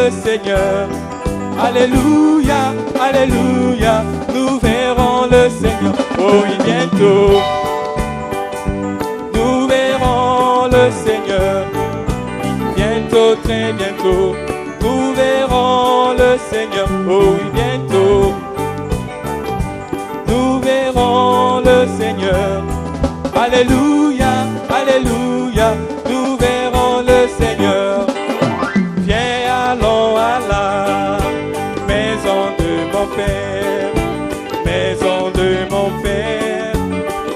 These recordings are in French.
le Seigneur. Alléluia, alléluia, nous verrons le Seigneur. Oh oui, bientôt, nous verrons le Seigneur. Bientôt, très bientôt, nous verrons le Seigneur. Oh oui, bientôt, nous verrons le Seigneur. Alléluia, alléluia, nous verrons le Seigneur. Viens, allons à la maison de mon Père, maison de mon Père,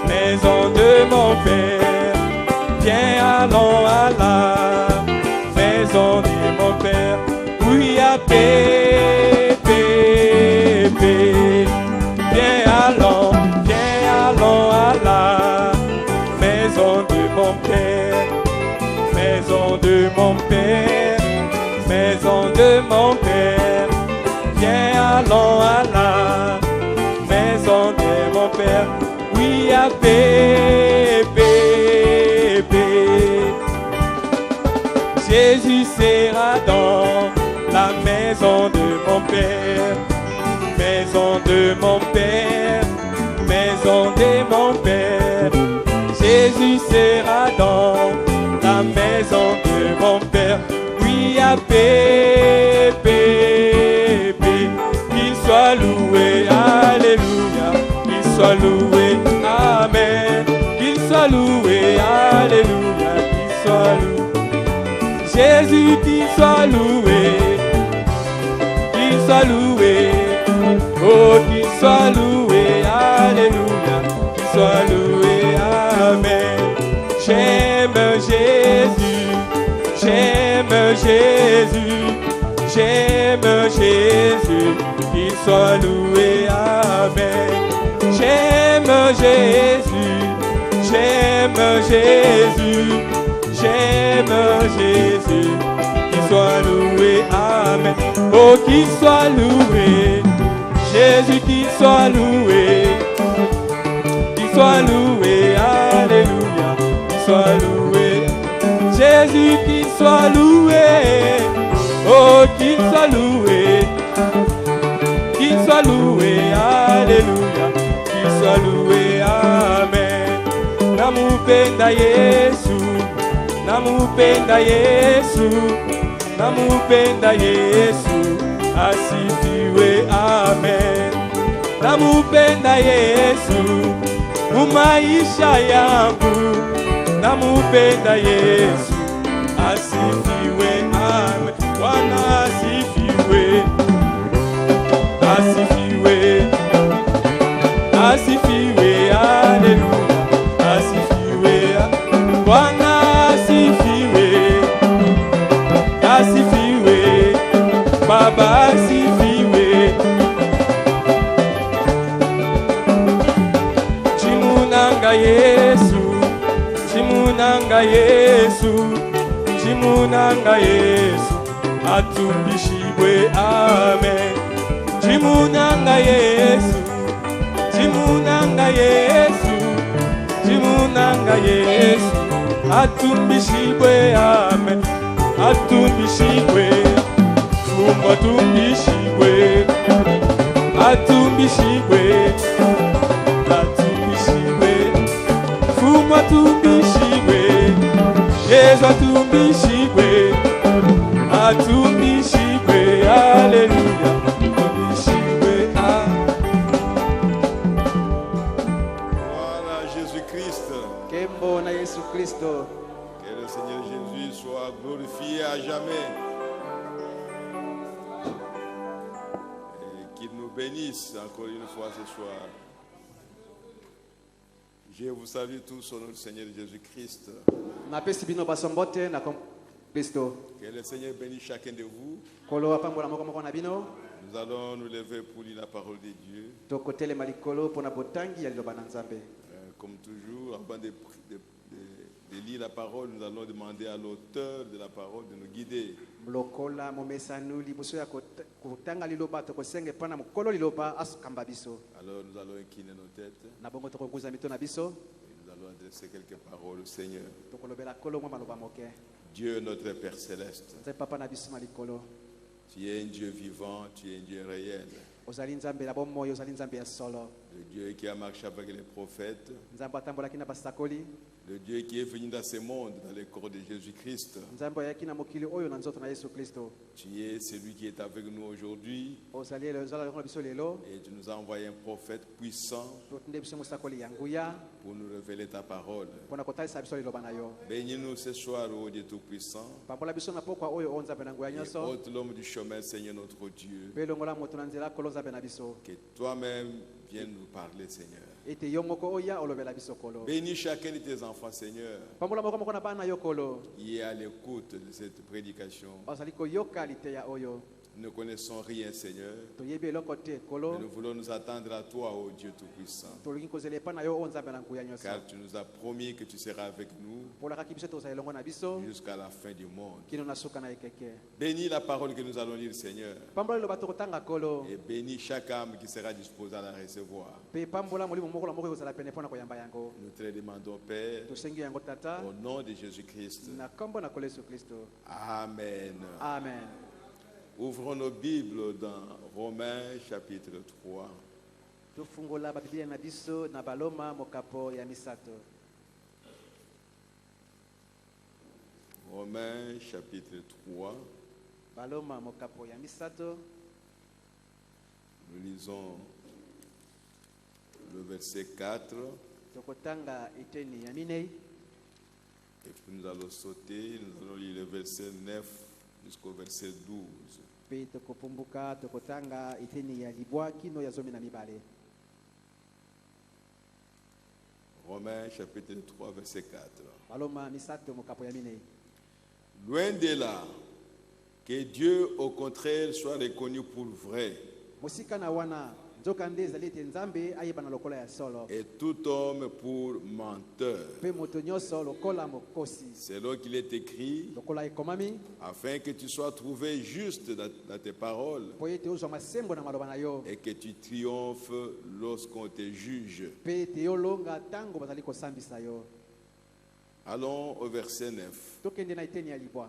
maison de mon Père. Viens, allons à la maison de mon Père. Oui, à paix, paix, paix. Viens, allons à la maison de mon Père, maison de mon Père, maison de mon Père. Viens, allons à la maison de mon Père. Oui, à paix, paix, paix. Jésus sera dans la maison de mon Père, maison de mon Père, maison de mon Père. Jésus sera dans la maison de mon Père. Oui, à paix, paix, paix. Qu'il soit loué, alléluia. Qu'il soit loué, amen. Qu'il soit loué, alléluia. Qu'il soit loué. Jésus, qu'il soit loué. Qu'il soit loué. Oh, qu'il soit loué, alléluia. Qu'il soit loué, amen. J'aime Jésus, j'aime Jésus, j'aime Jésus, qu'il soit loué, amen. J'aime Jésus, j'aime Jésus, j'aime Jésus, qu'il soit loué, amen. Oh, qu'il soit loué, Jésus, qu'il soit loué, alléluia, qu'il soit loué, Jésus, qu'il soit loué, oh, qu'il soit loué, alléluia, qu'il soit loué, amen. Namupenda Yesu, namupenda Yesu, namupenda Yesu, asifiwe, amen. Namupenda Yesu, mumaisha yangu, namupenda Yesu, asifiwe, amen. Bwana asifiwe, asifiwe, asifiwe, haleluya, asifiwe, Bwana asifiwe, asifiwe, Baba asifiwe. Chimunanga Yesu, chimunanga Yesu, chimunanga Yesu, atumbishibwe, amen. Chimunanga Yesu, chimunanga Yesu, chimunanga Yesu, atumbishibwe, amen. Atumbishibwe, fumbo atumbishibwe, atumbishibwe, atumbishibwe, fumbo atumbishibwe, Yesu atumbishibwe, atumbishibwe, haleluya, atumbishibwe, Voilà Jésus-Christ. Kembo na Yesu Kristo. Que le Seigneur Jésus soit glorifié à jamais. Et qu'il nous bénisse encore une fois ce soir. Je vous salue tous au nom du Seigneur Jésus-Christ. Napesi bino basombote na Kristo. Que le Seigneur bénisse chacun de vous. Kolo apambola moko na bino. Nous allons nous lever pour lire la parole de Dieu. Tokotele malikolo pona botangi ya liloba na Nzambe. Comme toujours, avant de lire la parole, nous allons demander à l'auteur de la parole de nous guider. Lokola momesanu liboso ya kotanga liloba tokosenge pana mokolo liloba asukamba biso. Alors nous allons incliner nos têtes Na bongo tokokuza mito na biso. et nous allons adresser quelques paroles au Seigneur. Tokolobela kolo mwa maloba moke. Dieu notre Père Céleste, Nzambe papa na biso malikolo. Tu es un Dieu vivant, tu es un Dieu réel. ozali nzambe ya bomoi, ozali nzambe ya solo, Le Dieu qui a marché avec les prophètes. nzambe atambolaki na basakoli, Le Dieu qui est venu dans ce monde, dans le corps de Jésus-Christ. nzambe ayaki na mokili oyo na nzoto na Yesu Kristo. Tu es celui qui est avec nous aujourd'hui. ozali ozala longo na biso lelo, Et tu nous as envoyé un prophète puissant totunde biso mosakoli ya nguya pour nous révéler ta parole. mpona kotalisa biso liloba na yo. Bénis-nous ce soir, ô Dieu Tout-Puissant. pambola biso na pokwa oyo o nzambe na nguya Et nyonso, ôte l'homme du chemin, Seigneur notre Dieu. mpe longola moto na nzela kolo nzambe na biso, Que toi-même viennes nous parler, Seigneur. ete yo moko oya olobela biso kolo. Bénis chacun de tes enfants, Seigneur, pambola moko moko na bana yo kolo, qui est à l'écoute de cette prédication. bazali koyoka liteya oyo, Nous ne connaissons rien, Seigneur, toyebi eloko te mais kolo, nous voulons nous attendre à toi, ô Dieu Tout-Puissant. tolingi kozela epai na yo o nzambe na nguya nyonso, Car tu nous as promis que tu seras avec nous polakaki biso tozala elongo na biso jusqu'à la fin du monde. kino na suka na ekeke. Bénis la parole que nous allons lire, Seigneur, pambola liloba tokotanga kolo, et bénis chaque âme qui sera disposée à la recevoir. mpe pambola molimo moko na moko ekozala pene mpona koyamba yango. Nous te le demandons, Père, tosengi yango tata au nom de Jésus-Christ. na kombo na kolo Yesu Kristo, Amen. amen. Ouvrons nos Bibles dans Romains chapitre 3. tofungola babiblia na biso na baloma mokapo ya misato. Romains chapitre 3. baloma mokapo ya misato, Nous lisons le verset 4 tokotanga eteni ya minei, et puis nous allons sauter, nous allons lire le verset 9 jusqu'au verset 12. mpe tokopumbuka tokotanga eteni ya libwa kino ya zomi na mibale. Romains chapitre 3 verset 4. baloma misato mokapo ya minei. Loin de là, que Dieu au contraire soit reconnu pour vrai mosika na wana nzoka nde ezali ete nzambe ayeba na lokola ya solo, et tout homme pour menteur, mpe moto nyonso lokola mokosi, selon qu'il est écrit, lokola ekomami, afin que tu sois trouvé juste dans tes paroles mpo ete ozwa masembo na maloba na yo, et que tu triomphes lorsqu'on te juge. mpe ete yolonga ntango bazali kosambisa yo. Allons au verset 9. tokende na eteni ya libwa.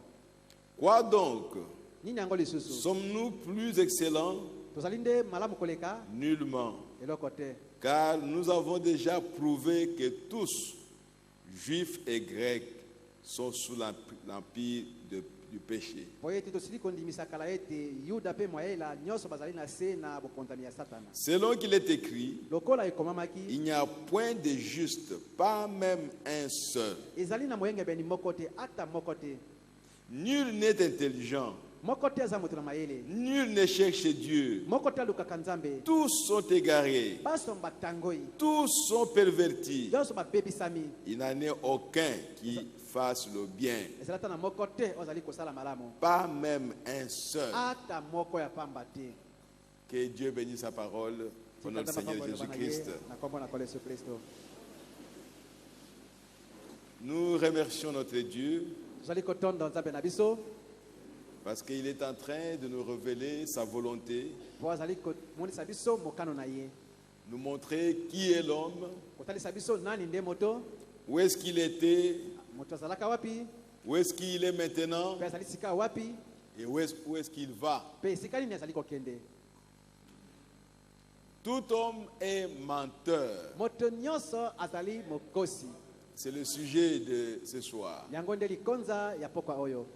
Quoi donc? nini yango lisusu? Sommes-nous plus excellents? tozali nde malamu koleka? Nullement. eloko te, Car nous avons déjà prouvé que tous, juifs et grecs, sont sous l'empire du péché. po ete tosili kondimisa kala ete yuda mpe mwaela nyonso bazali na se na bokonzami ya satana. Selon qu'il est écrit, lokola ekomamaki, il n'y a point de juste, pas même un seul. ezali na moyengebeni moko te, ata moko te. Nul n'est intelligent, moko te aza moto na mayele, nul ne cherche Dieu. moko te alukaka nzambe. Tous sont égarés, baso batangoi, tous sont pervertis. nyonso babebisami. Il n'en est aucun qui fasse le bien, ezali ata na moko te ozali kosala malamu, pas même un seul. ata moko ya pamba te. Que Dieu bénisse sa parole au nom du Seigneur Jésus-Christ. na kombo na kolo Yesu Kristo. Nous remercions notre Dieu tozali kotonda nzambe na biso parce qu'il est en train de nous révéler sa volonté, po azali komonisa biso mokano na ye, nous montrer qui est l'homme, kotalisa biso nani nde moto, où est-ce qu'il était, moto azalaka wapi, où est-ce qu'il est maintenant mpe azali sika wapi, et où est-ce qu'il va. mpe esika nini azali kokende. Tout homme est menteur. moto nyonso azali mokosi. C'est le sujet de ce soir. yango nde likonza ya pokwa oyo.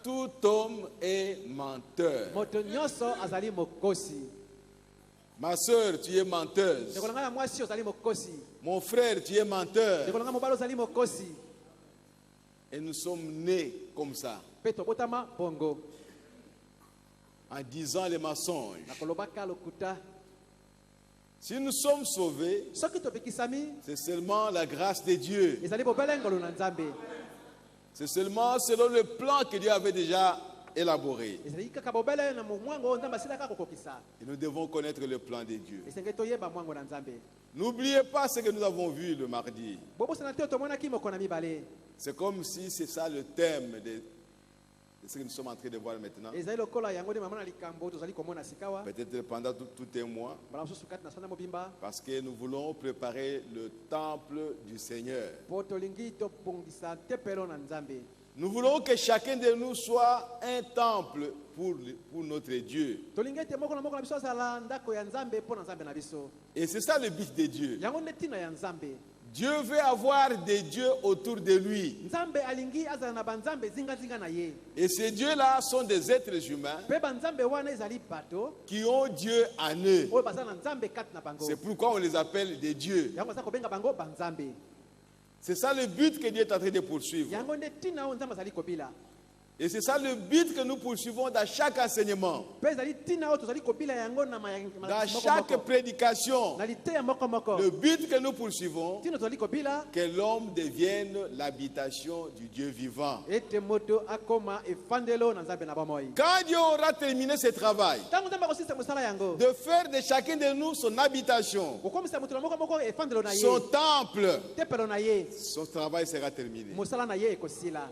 Tout homme est menteur. moto nyonso azali mokosi. Ma soeur, tu es menteuse. ndeko na ngai ya mwasi ozali mokosi, Mon frère, tu es menteur. ndeko na ngai mobali ozali mokosi, Et nous sommes nés comme ça, mpe tobotama bongo en disant les mensonges. na kolobaka lokuta. Si nous sommes sauvés, soki topekisami, c'est seulement la grâce de Dieu. ezali bobelengolo na nzambe, C'est seulement selon le plan que Dieu avait déjà élaboré. ezali kaka bobele na mwango oyo nzambe asilaka kokokisa. Et nous devons connaître le plan de Dieu. esengeli toyeba mwango na nzambe. N'oubliez pas ce que nous avons vu le mardi. bobosana te tomonaki moko na mibale. C'est comme si c'est ça le thème de ce que nous sommes en train de voir maintenant. ezali lokola yango nde mama na likambo tozali komona sikawa Peut-être pendant tout un mois. mbala mosusu kati na sanda mobimba, Parce que nous voulons préparer le temple du Seigneur. po tolingi tobongisa tempelo na nzambe. Nous voulons que chacun de nous soit un temple pour notre Dieu. tolingi ete moko na moko na biso azala ndako ya nzambe mpo na nzambe na biso. Et c'est ça le but de Dieu. Yango nde ntina ya nzambe. Dieu veut avoir des dieux autour de lui. Nzambe alingi azala na banzambe zinga na ye. Et ces dieux-là sont des êtres humains Pe banzambe wana ezali bato qui ont Dieu en eux. oyo bazala na nzambe kati na bango. C'est pourquoi on les appelle des dieux. Yango aza kobenga bango banzambe. C'est ça le but que Dieu est en train de poursuivre. Yango nde ntina oyo nzambe azali kobila. Et c'est ça le but que nous poursuivons dans chaque enseignement, Pe ezali ntina oyo tozali kobila yango na dans chaque prédication. na liteya moko moko. Le but que nous poursuivons, Ntina tozali kobila que l'homme devienne l'habitation du Dieu vivant. ete moto akoma efandelo na nzambe na bomoi. Quand Dieu aura terminé ce travail, Ntango nzambe akosisa mosala yango de faire de chacun de nous son habitation, kokomisa moto na moko moko efandelo na son ye temple, tempelo na ye son travail sera terminé. mosala na ye ekosila.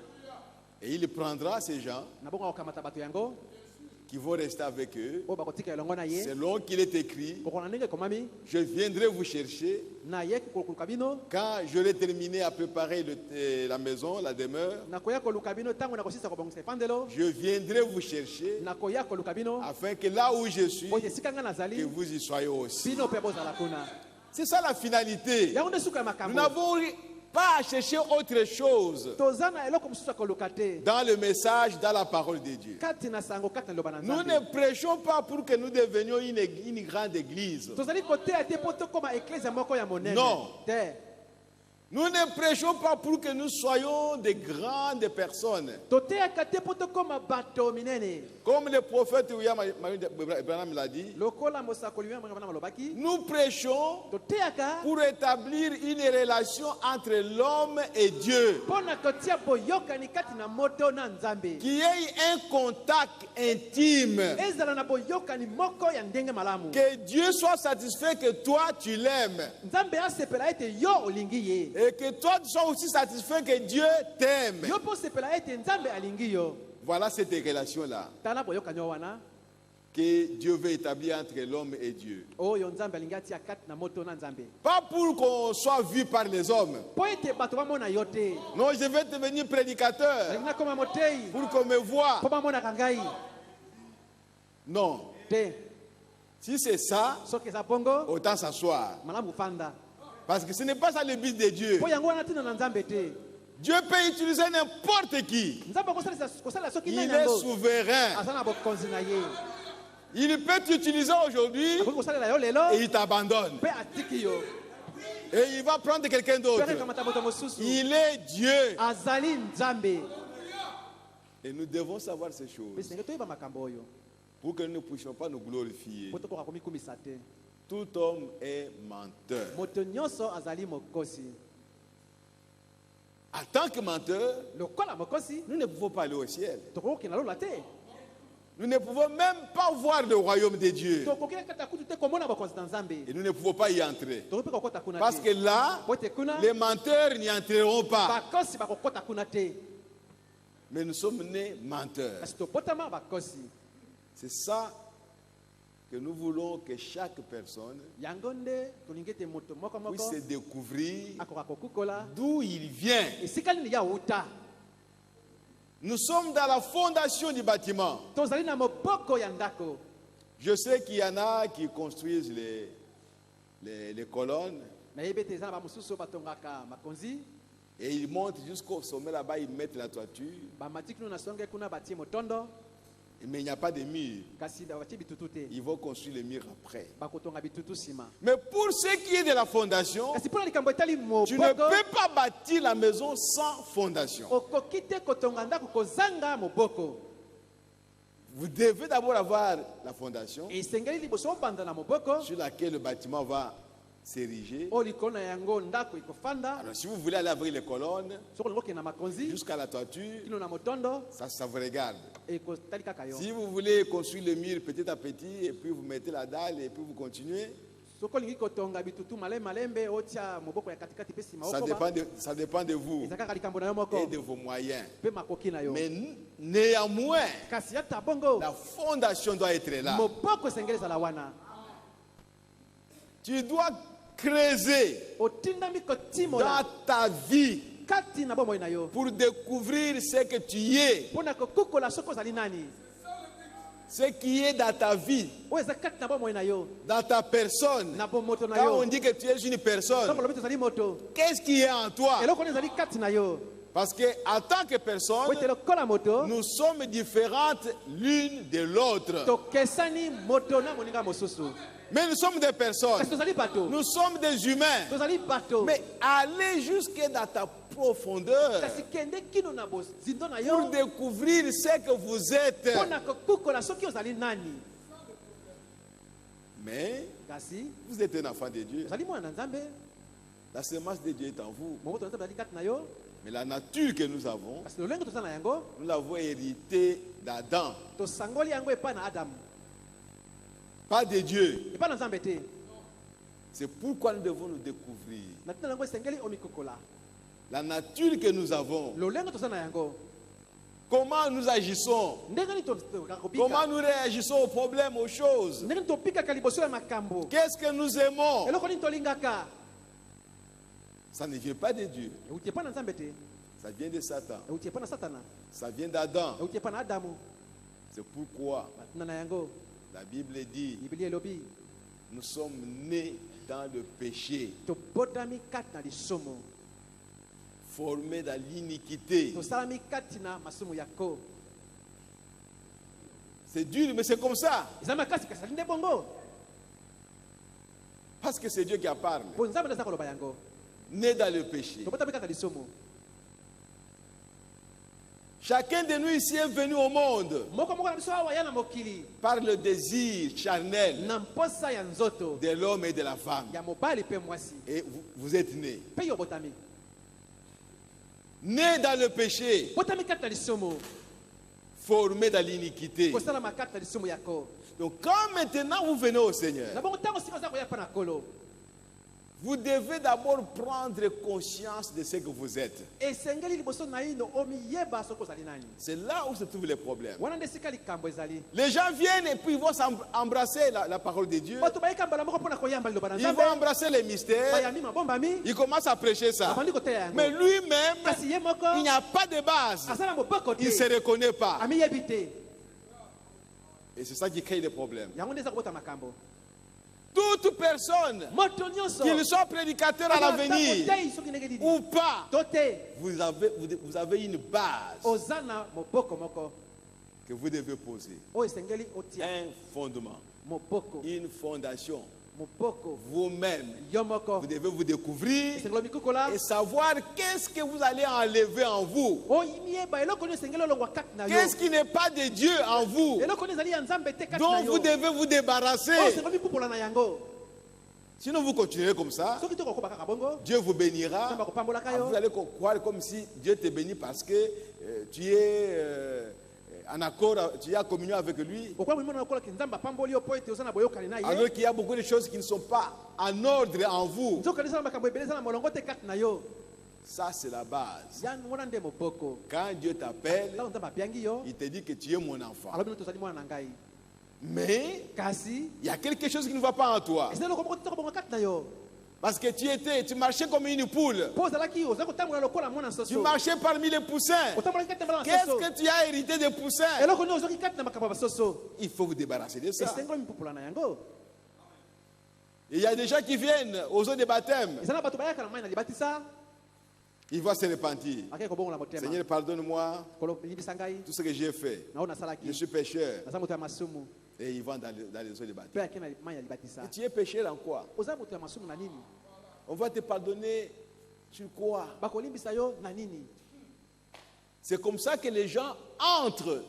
Et il prendra ces gens Na bongo akokamata bato yango qui vont rester avec eux, oyo bakotika elongo na ye selon qu'il est écrit, kokona ndenge ekomami je viendrai vous chercher naye koluka bino quand j'aurai terminé à préparer la maison, la demeure. nakoya koluka bino ntango nakosisa kobongisa efandelo Je viendrai vous chercher nakoya koluka bino afin que là où je suis, po ete esika nga que nazali vous y soyez aussi. bino mpe bozala kuna. C'est ça la finalité. Yango nde suka ya Nous makambo. n'avons pas à chercher autre chose Toza na eloko mosusu ya koluka te dans le message, dans la parole de Dieu. kati na sango kati na liloba na Nous nzambe. ne prêchons pas pour que nous devenions une grande église. Tozali koteya te mpo tokoma eklezia moko ya monene Non. te. Nous ne prêchons pas pour que nous soyons de grandes personnes. Toteyaka te mpo tokoma bato minene. Comme le prophète William Branham l'a dit, Lokola mosakoli ya mwana malobaki nous prêchons toteyaka pour établir une relation entre l'homme et Dieu, mpo na kotia boyokani kati na moto na nzambe. qui ait un contact intime, Ezala na boyokani moko ya ndenge malamu. que Dieu soit satisfait que toi tu l'aimes, Nzambe asepela ete yo olingi ye. et que toi tu sois aussi satisfait que Dieu t'aime. Yo po sepela ete nzambe alingi yo. Voilà cette relation-là Tala boyokani wana que Dieu veut établir entre l'homme et Dieu. oyo nzambe alingi atia kati na moto na nzambe. Pas pour qu'on soit vu par les hommes. Po ete bato bamona yo te. Non, je vais devenir prédicateur Alingi nakoma motei pour qu'on me voie. po bamonaka ngai Non. te. Si c'est ça, Soki eza bongo autant s'asseoir. malamu fanda. Parce que ce n'est pas ça le but de Dieu. Po yango wana ntina na nzambe te. Dieu peut utiliser n'importe qui. Nzambe kosala soki Il nani est yango souverain. aza na bokonzi na ye. Il peut t'utiliser aujourd'hui Akoki kosalela yo lelo et il t'abandonne. mpe atiki yo Et il va prendre quelqu'un mpe d'autre. akamata moto mosusu. Il est Dieu. Azali nzambe. Et nous devons savoir ces Mpe choses senge toyeba makambo oyo pour que nous ne puissions pas nous glorifier. po tokoka komikumisa te. Tout homme est menteur. Moto nyonso azali mokosi. En tant que menteur, Lokola mokosi nous ne pouvons pas aller au ciel. tokoki na lola te. Nous ne pouvons même pas voir le royaume de Dieu. Tokoki kata kutu te komona bokonzi na nzambe. Et nous ne pouvons pas y entrer. Tokoki kokota kuna Parce que te. là, Po ete kuna les menteurs n'y entreront pas. bakosi bakokota kuna te. Mais nous sommes nés menteurs. Kasi topotama bakosi. C'est ça que nous voulons que chaque personne Yango nde tolingi ete moto moko puisse moko se découvrir akoka kokukola d'où il vient. esika nini ya uta. Nous sommes dans la fondation du bâtiment. Tozali na moboko ya ndako. Je sais qu'il y en a qui construisent les colonnes Nayebi ete eza na bamosusu batongaka makonzi et ils montent jusqu'au sommet là-bas, ils mettent la toiture, bamati kino na songe kuna batie motondo mais il n'y a pas de mur. kasi batie bitutu te Ils vont construire les murs après. bakotonga bitutu nsima. Mais pour ce qui est de la fondation, Kasi mpona likambo etali tu ne moboko peux pas bâtir la maison sans fondation. okoki te kotonga ndako kozanga moboko. Vous devez d'abord avoir la fondation Esengeli liboso obanda na moboko sur laquelle le bâtiment va s'ériger. oyo likolo na yango ndako ekofanda. Alors si vous voulez aller avec les colonnes Soko olingi na makonzi jusqu'à la toiture, kino na motondo ça vous regarde. ekotali kaka yo. Si vous voulez construire le mur petit à petit et puis vous mettez la dalle et puis vous continuez, Soko olingi kotonga bitutu malembe otia moboko ya katikati pe sima ça dépend de vous eza kaka likambo na yo et moko de vos moyens. pe makoki na yo. Mais néanmoins, Kasi ata bongo la fondation doit être là. moboko esengeli ezala wana. Tu dois creuser Otindami dans kotimola ta vie kati na bomoi na yo pour découvrir ce que tu es, mpona kokokola soki ozali nani ce qui est dans ta vie, oyo eza kati na bomoi na yo dans ta personne. na bomoto na Quand yo on dit que tu es une personne, ntango olobi tozali moto qu'est-ce qui est en toi? eloko nini ezali kati na yo Parce que en tant que personne, po ete lokola moto nous sommes différentes l'une de l'autre. tokesani moto na moninga mosusu Mais nous sommes des personnes. kasi tozali bato Nous sommes des humains. tozali bato Mais allez jusque dans ta profondeur kasi kende kino na bozindo na pour yo découvrir ce que vous êtes. mpona kokukola soki ozali nani Mais kasi vous êtes un enfant de Dieu. ozali mwana na nzambe La semence de Dieu est en vous. momoto na nzambe ezali kati na yo Mais la nature que nous avons, kasi lolenge toza na yango nous l'avons héritée d'Adam, tosangoli yango epai na adamu pas de Dieu. epai na nzambe te C'est pourquoi nous devons nous découvrir. na ntina yango esengeli omikokola La nature que nous avons, lolenge toza na yango comment nous agissons, ndenge nini comment tokobika nous réagissons aux problèmes, aux choses. ndenge nini tobikaka liboso ya makambo Qu'est-ce que nous aimons? eloko nini tolingaka Ça ne vient pas de Dieu. euti epai na nzambe te Ça vient de Satan. euti epai na satana Ça vient d'Adam. euti epai na adamu C'est pourquoi batina na yango la Bible dit, biblia elobi nous sommes nés dans le péché, tobotami kati na lisumu formés dans l'iniquité. tosalami kati na masumu yako C'est dur, mais c'est comme ça. eza makasi kasi ali nde bongo Parce que c'est Dieu qui a parlé. mpo nzambe nde aza koloba yango Nés dans le péché. tobotami kati na lisumu Chacun de nous ici est venu au monde moko moko na biso awa ya na mokili par le désir charnel na mposa ya nzoto de l'homme et de la femme. ya mobali mpe mwasi Et vous êtes nés. mpe yo obotami Nés dans le péché, botami kati na lisumu formés dans l'iniquité. kosalama kati na lisumu yako Donc quand maintenant vous venez au Seigneur, na bongo ntango sika oza koya mpa na kolo vous devez d'abord prendre conscience de ce que vous êtes. esengeli liboso na ino omiyeba soki ozali nani C'est là où se trouvent les problèmes. wana nde esika likambo ezali Les gens viennent et puis ils vont embrasser la parole de Dieu. bato bayika mbala moko mpona koyamba liloba na Ils nzambe vont embrasser les mystères. bayambi mabombami Ils commencent à prêcher ça. abandi koteya yango Mais lui-même, kasi ye moko il n'y a pas de base. aza na moboko Il ne se te reconnaît pas. amiyebi te Et c'est ça qui crée des problèmes. yango nde eza kobota makambo Toute personne, moto nyonso qu'ils soient prédicateurs à l'avenir motei soki ndenge nini ou pas, to te vous avez une base oza na moboko moko que vous devez poser. oyo esengeli otia Un fondement, moboko une fondation. moboko Vous-même, yo moko vous devez vous découvrir esengeli omikokola et savoir qu'est-ce que vous allez enlever en vous. oyimieba eloko nio esengeli olongwa kati na yo Qu'est-ce qui n'est pas de Dieu en vous, eloko nio ezali ya nzambe te kati na dont yo vous devez vous oyo débarrasser. esengeli omipupola na yango Sinon, vous continuez comme ça, soki tokokoba kaka bongo Dieu vous bénira. nzambe akopambolaka Ah, yo vous allez croire comme si Dieu te bénit parce que tu es en accord, tu es en communion avec lui. okola momona lokolaki nzambe apamboli yo mpo ete oza na boyokani na ye Alors qu'il y a beaucoup de choses qui ne sont pas en ordre en vous. nzokani eza na makambo ebele eza na molongo te kati na yo Ça, c'est la base. ya wana nde moboko Quand Dieu t'appelle, ntango nzambe apiangi yo il te dit que tu es mon enfant. alobi no tozali mwana na ngai Mais kasi il y a quelque chose qui ne va pas en toi. ezali eloko moko te kobonga kati na yo Parce que tu marchais comme une poule. mpo ozalaki ozali kotambola lokola mwana Tu nsoso marchais parmi les poussins. otambolaki kati na bana Qu'est-ce basoso que tu as hérité des poussins? eloko nini ozwaki kati na makambo ya basoso Il faut vous débarrasser de ça. esengeli mipupola na yango Et il y a des gens qui viennent aux eaux de baptême. eza na bato bayaka na mai na libatisa Ils vont se repentir. akei kobongola motema Seigneur, pardonne-moi kolo limbisa ngai tout ce que j'ai fait. nao Je nasalaki suis pécheur. naza moto ya masumu Et ils vont dans les eaux de baptême. mpe akei na mai ya libatisa Et tu es pécheur en quoi? oza moto ya masumu na nini On va te pardonner sur quoi? bakolimbisa yo na nini C'est comme ça que les gens entrent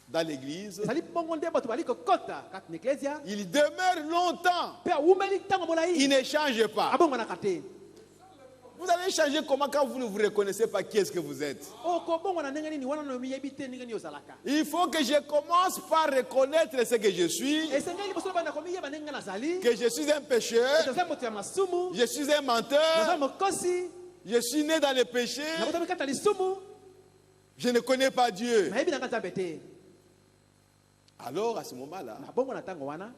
dans l'église. ezali bongo nde bato bali kokota kati na eklesia Ils demeurent longtemps. mpe awumeli ntango Ils molai ne changent pas. abongonaka te Vous allez changer comment quand vous ne vous reconnaissez pas qui est-ce que vous êtes? okobongwana ndenge nini wana na omiyebi te ndenge nini ozalaka Il faut que je commence par reconnaître ce que je suis, esengeli liboso na banda komiyeba ndenge nga nazali que je suis un pécheur, toza moto ya masumu je suis un naza menteur, mokosi je suis né dans le péché, nakotami kati na lisumu je ne connais pas Dieu. nayebi nanga nzambe te Alors à ce moment-là, na bongo na ntango wana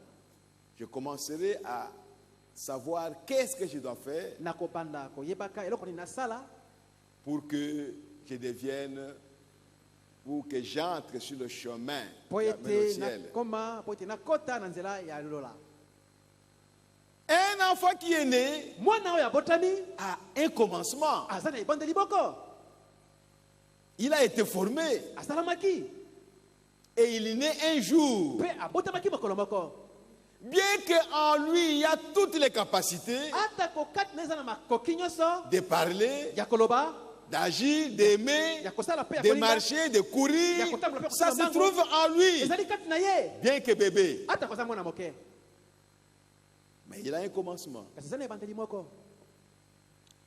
je commencerai à savoir qu'est-ce que je dois faire nakobanda koyebaka eloko nini nasala pour que je devienne, pour que j'entre sur le chemin po qui amène au ete ciel. nakoma po ete nakota na nzela ya lola. Un enfant qui est né Mwana oyo abotami a un commencement. aza na ebandeli moko, Il a été formé asalamaki et il est né un jour. mpe abotamaki mokolo moko. Bien qu'en lui il y a toutes les capacités Ata kokati na eza na makoki nyonso de parler, ya koloba, d'agir, d'aimer, ya kosala mpe ya de kolinga, marcher, de courir, ça se Bango. trouve en lui. ezali kati na ye. Bien que bébé, Ata koza mwana moke mais il a un commencement. kasi eza na ebandeli moko,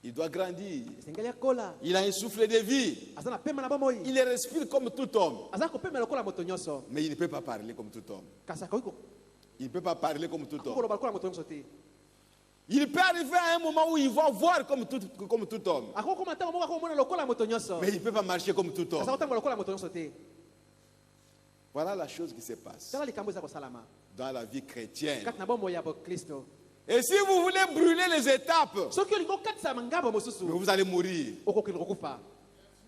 Il doit grandir. esengeli akola, Il a un souffle de vie. aza na pema na bomoi, Il respire comme tout homme. aza kopema lokola moto nyonso, Mais il ne peut pas parler comme tout homme. kasi akoki Il ne peut pas parler comme tout homme. koloba lokola moto nyonso te. Il peut arriver à un moment où il va voir comme tout homme. Akoki koma ntango moko akomona lokola moto nyonso, Mais il ne peut pas marcher comme tout kasi homme. akotambola lokola moto nyonso te. Voilà la chose qui se passe Tala likambo eza kosalama dans la vie chrétienne. kati na bomoi ya bokristo. Et si vous voulez brûler les étapes, Soki olingi okatisa mangambo mosusu vous allez mourir. okokende kokufa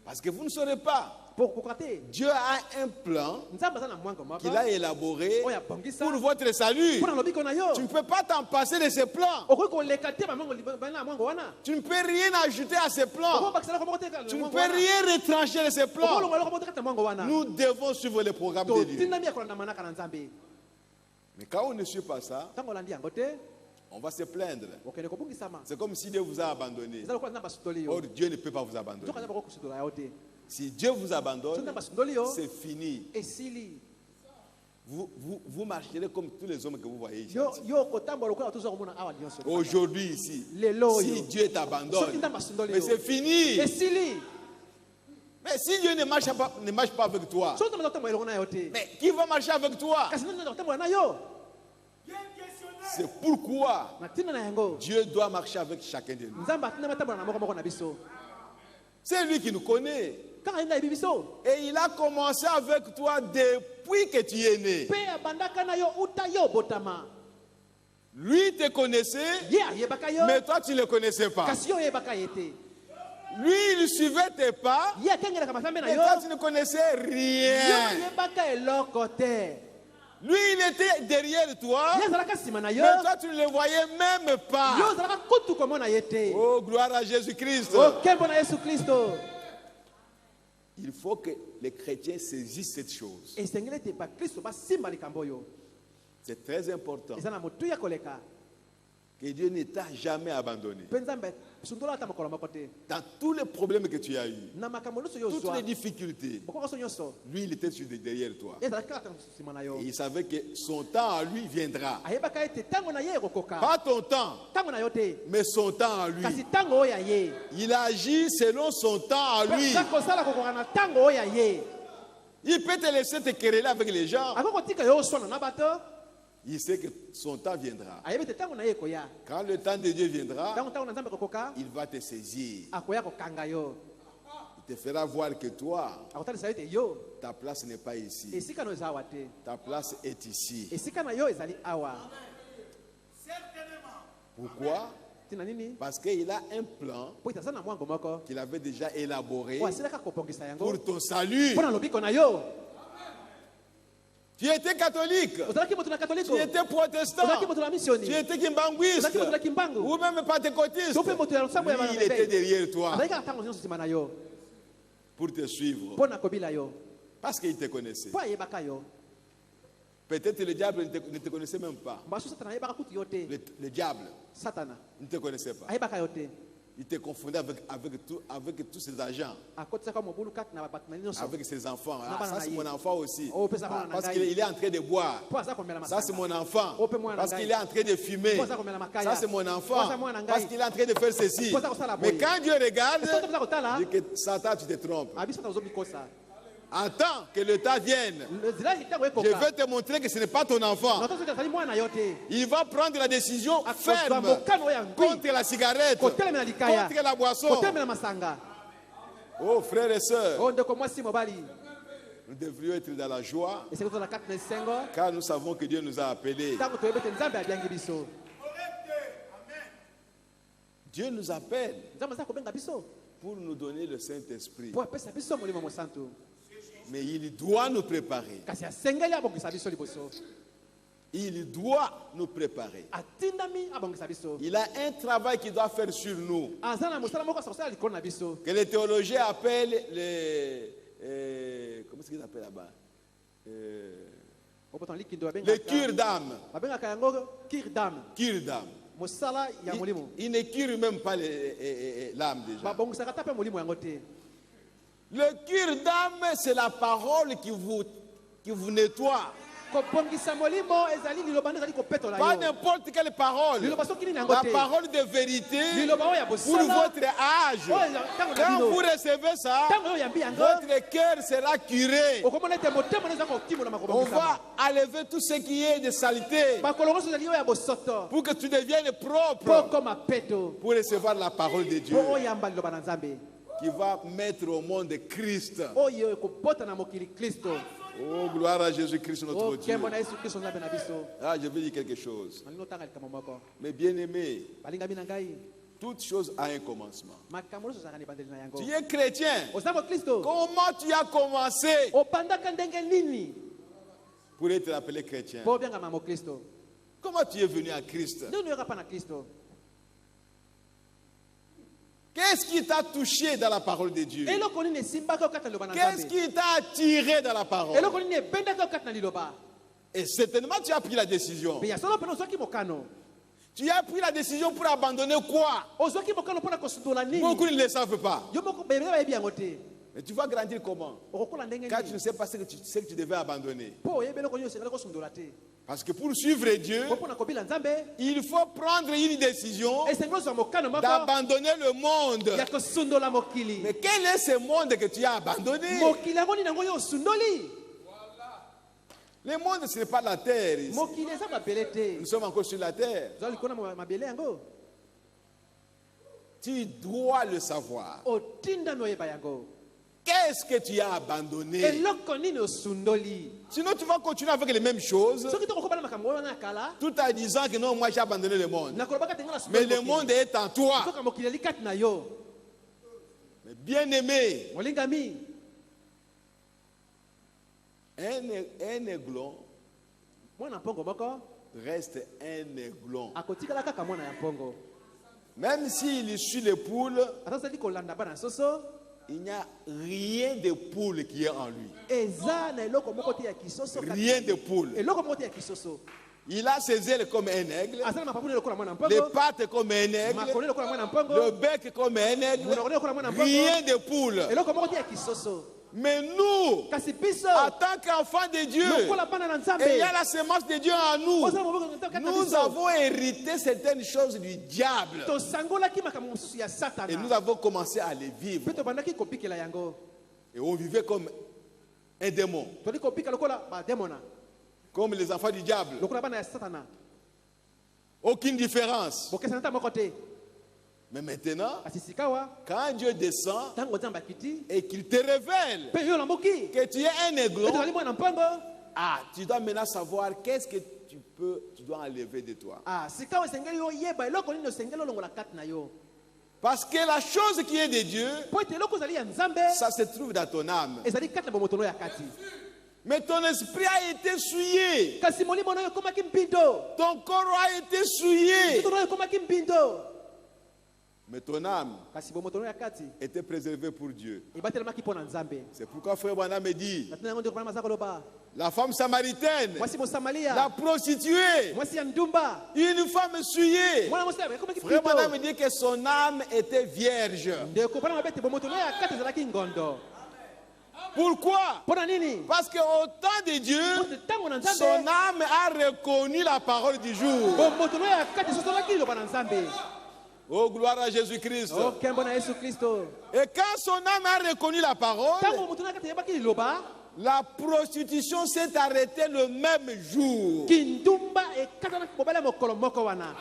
Parce que vous ne saurez pas. mpo kokoka te. Dieu a un plan Nzambe aza na mwango moko qu'il a élaboré oyo abongisa pour votre salut. mpo na lobiko na yo. Tu ne peux pas t'en passer de ces plans. Okoki koleka te bana ya mwango wana, Tu ne peux rien ajouter à ces plans. okobakisa loko moko te Tu ne peux rien retrancher de ces plans. okolonga loko moko te kati na mwango wana. Nous devons suivre le programme de Dieu. totindami ya kolandamanaka na Nzambe. Mais quand on ne suit pas ça, Ntango olandi yango te on va se plaindre. okende kobungisama. C'est comme si Dieu vous a abandonné. Eza lokola Nzambe asundoli yo, Or, Dieu ne peut pas vous abandonner. nzoka Nzambe akokosundola yo te. Si Dieu vous So abandonne, Nzambe asundoli yo c'est fini. esili. Vous marcherez comme tous les hommes que vous voyez ici. Yo kotambola lokola toza komona awa nyonso. Aujourd'hui ici, Lelo si yo Dieu soki t'abandonne, Nzambe asundoli mais yo c'est fini. esili. Mais si Dieu ne marche pas avec toi, So Nzambe akotambola elongo na yo te, mais qui va marcher avec toi? kasi nani akotambola na yo? C'est pourquoi Na ntina na yango Dieu doit marcher avec chacun de nous. Nzambe atindama atambola na moko moko na biso. C'est lui qui nous connaît. Kaka ye nayebi biso Et il a commencé avec toi depuis que tu es né. mpe abandaka na yo uta yo botama. Lui te connaissait, Ye ayebaka yo mais toi tu ne le connaissais pas. kasi yo oyebaka ye te. Lui il suivait tes pas, Ye akengelaka masambe na mais yo, toi tu ne connaissais yo rien. oyebaka eloko te. Lui il était derrière toi, Ye azalaka nsima na yo, mais toi tu ne le voyais même yo pas. ozalaka kutu komona ye te. Oh, gloire à Jésus-Christ. Okembo na Yesu Kristo. Il faut que les chrétiens saisissent cette chose. Esengeli ete bakristo basimba likambo oyo. C'est très important Eza na motuya koleka que Dieu ne t'a jamais abandonné. mpe Nzambe sundola ata mokolo moko te. Dans tous les problèmes que tu as eus, Na makambo nyonso yo toutes ozwa les difficultés, bokoko so nyonso lui il était derrière toi. ye ezalaki kaka nsima na yo. Et il savait que son temps à lui viendra. Ayebaka ete ntango na ye ekokoka, Pas ton temps, ntango na yo te, mais son temps à lui. kasi ntango oyo ya ye. Il agit selon son temps à lui. Aza kosala kokoka na ntango oyo ya ye. Il peut te laisser te quereller avec les gens. Ako kotika yo oswana na bato, Il sait que son temps viendra. ayebi ete ntango na ye ekoya. Quand le temps de Dieu viendra, Ntango na Nzambe ekokoka, il va te saisir. akoya kokanga yo. Il te fera voir que toi, Akotalisa yo ete yo ta place n'est pas ici. esika na yo eza awa te, Ta place est ici. esika na yo ezali awa. Pourquoi? Tina nini? Parce qu'il a un plan Po ete aza na mwango moko qu'il avait déjà élaboré oyo asilaka kopongisa yango pour ton salut. mpo na lobiko na yo. Tu étais catholique, Ozalaki moto na katoliko, tu étais protestant, ozalaki moto na misioni, tu étais kimbanguiste, ozalaki moto na kimbangu, ou même pentecôtiste. to mpe moto ya losambo ya Lui, il était bana derrière toi azalaki kaka ntango nyonso nsima na yo pour te suivre. mpo na kobila yo, Parce qu'il te connaissait. mpo ayebaka yo. Peut-être le diable ne te connaissait même pas. Mbasu satana ayebaka kutu yo te. Le diable Satana ne te connaissait pas. ayebaka yo te. Il te confondait avec tous ses agents, Akotisaka mobulu kati na bato na nyonso avec ses enfants. Na Ah, bana ça, na c'est ye. mon enfant aussi. Oh, pesa bana na Parce ngai. qu'il est en train de boire. mpo aza komela Ça, c'est masanga. mon enfant. Oh, pe mwana Parce ngai. qu'il est en train de fumer. Mpo aza komela makaya. Ça, c'est mon Mpo enfant. aza mwana ngai. Parce qu'il est en train de faire ceci. Mpo aza kosala Mais boye. quand Dieu regarde, Soki toza kotala, il dit que Satan, tu te trompes. abiso tozobikosa. Attends que le temps vienne. Nzela ntango Je ekoka. vais te montrer que ce n'est pas ton enfant. Nato soki azali mwana yo te. Il va prendre la décision Akozwa ferme mokano ya ngwi. contre la cigarette, Kotelemela likaya. contre la boisson. Kotelemela masanga. Oh, frères et sœurs, Oh ndeko mwasi mobali. nous devrions être dans la joie Esengeli tozala kati na esengo. car nous savons que Dieu nous a appelés. Ntango toyebi ete Nzambe abiangi biso. Dieu nous appelle. Nzambe aza kobenga biso. pour nous donner le Saint-Esprit. po apesa biso molimo mosantu Mais il doit nous préparer. kasi asengeli abongisa biso liboso Il doit nous préparer. atindami abongisa biso Il a un travail qu'il doit faire sur nous. aza na mosala moko asa kosala likolo na biso Que les théologiens appellent comment est-ce qu'ils appellent là-bas? opoto likindo Les cures d'âme. babengaka yango kir d'âme Cure d'âme. mosala ya molimo Il ne cure même pas l'âme déjà. babongisaka ta mpe molimo yango te Le cure d'âme, c'est la parole qui vous nettoie. kobongisa molimo ezali liloba nde ezali kopetola Pas yo n'importe quelle parole. liloba soki nini yango La te parole de vérité liloba oyo ya pour bosala votre âge. oyo ntango na Quand bino vous recevez ça, ntango oyo yambi yango votre cœur sera curé. okomona ete motema no eza kokimolama On kobongisama va enlever tout ce qui est de saleté bakolo nyonso ezali oyo ya bosoto pour que tu deviennes po propre koma peto pour recevoir la parole de Dieu po oyamba liloba na nzambe qui va mettre au monde Christ. oyo ekobota na mokili kristo Oh, gloire à Jésus-Christ notre Dieu. okembo na yesu kristo nzambe na biso Ah, je veux dire quelque chose. nalingi otanga likambo moko Mais bien aimé, balingami na ngai toute chose a un commencement. makambo nyonso ezalaka na ebandeli na yango Tu es chrétien. oza mokristo Comment tu as commencé obandaka ndenge nini pour être appelé chrétien? po obiangama mokristo Comment tu es venu à Christ? ndeni oyoka mpa na kristo Qu'est-ce qui t'a touché dans la parole de Dieu? eloko nini esimbaka okata liloba na Qu'est-ce nzambe qui t'a attiré dans la parole? eloko nini ebendaka okata na liloba Et certainement tu as pris la décision. mpe ya solo mpena ozwaki mokano Tu as pris la décision pour abandonner quoi? ozwaki mokano mpona kosundola nini Beaucoup ne le savent pas. yo moko bebe bayebi yango te Mais tu vas grandir comment? okokola ndenge Quand tu ne nini sais pas ce que tu devais abandonner. mpo oyebi eloko nini osengeli kosundola te Parce que pour suivre Dieu, po mpona kobila nzambe il faut prendre une décision esengeli ozwa mokano moko d'abandonner le monde. ya kosundola mokili Mais quel est ce monde que tu as abandonné? mokili yango nini yango yo osundoli Le monde, ce n'est pas la terre. Ici. mokili eza mabele te Nous sommes encore sur la terre. ozwa likolo na mabele yango Tu dois le savoir. otindami oyeba yango Qu'est-ce que tu as abandonné? eloko nini osundoli Sinon, tu vas continuer avec les mêmes choses, soki tokokobana makambo wana ya kala tout en disant que non, moi j'ai abandonné le monde. nakolobaka te nga Mais nasundoli le monde est en toi. soka mokili eli kati na yo Mais bien aimé, molingami un aiglon mwana mpongo moko reste un aiglon. akotikala kaka mwana ya mpongo Même s'il suit les poules, ata ozali kolanda bana soso il n'y a rien de poule qui est en lui. eza na eloko moko te ya kisoso kati Rien na de ye. poule. eloko moko te ya kisoso Il a ses ailes comme un aigle, aza na mapapuni lokola mwana les mpongo pattes comme un aigle, makolo lokola mwana mpongo le bec comme un aigle. monoko lokola mwana mpongo Rien de poule. eloko moko te ya kisoso Mais nous, kasi biso en tant qu'enfants de Dieu, lokola bana na nzambe et il y a la semence de Dieu en nous, ozala moboko kati na nous biso avons hérité certaines choses du diable. tosangolaki makambo mosusu ya Et satana nous avons commencé à les vivre. mpe tobandaki kopikela yango Et on vivait comme un démon, toli kopika lokola bademona comme les enfants du diable. lokola bana ya satana Aucune différence. bokesana ta moko te Mais maintenant, kasi sikawa quand Dieu descend ntango nzambe akiti et qu'il te révèle mpe yo olamboki que tu es un aiglon, ete ozali mwana mpongo tu dois maintenant savoir qu'est-ce que tu dois enlever de toi. sikawa esengeli yo oyeba eloko nini osengeli olongola kati na yo Parce que la chose qui est de Dieu, mpo ete eloko ozali ya nzambe ça se trouve dans ton âme. ezali kati na bomotono ya kati Mais ton esprit a été souillé. kasi molimo na yo ekomaki mpindo Ton corps a été souillé. motono oyo ekomaki mpindo Mais ton âme kasi bomotono ya kati était préservée pour Dieu. ebatelemaki mpo na nzambe C'est pourquoi frère Branham me dit, natina yango ndeko maza koloba la femme samaritaine, mwasi la mosamalia prostituée, mwasi ya ndumba une femme souillée. mwana mwasi ekomaki Frère Branham me mpindo dit que son âme était vierge. ndeko mpona mabe ete bomotono ya kati ezalaki ngondo Pourquoi? mpo na nini Parce qu'au temps de Dieu, Mpo ntango na son nzambe âme a reconnu la parole du jour. bomotono ya kati ezozalaki liloba na nzambe Oh, gloire à Jésus-Christ. okembo na yesu kristo Et quand son âme a reconnu la parole, ntango motono ya kati eyebaki liloba la prostitution s'est arrêtée le même jour. kindumba ekatanaki mobale mokolo moko wana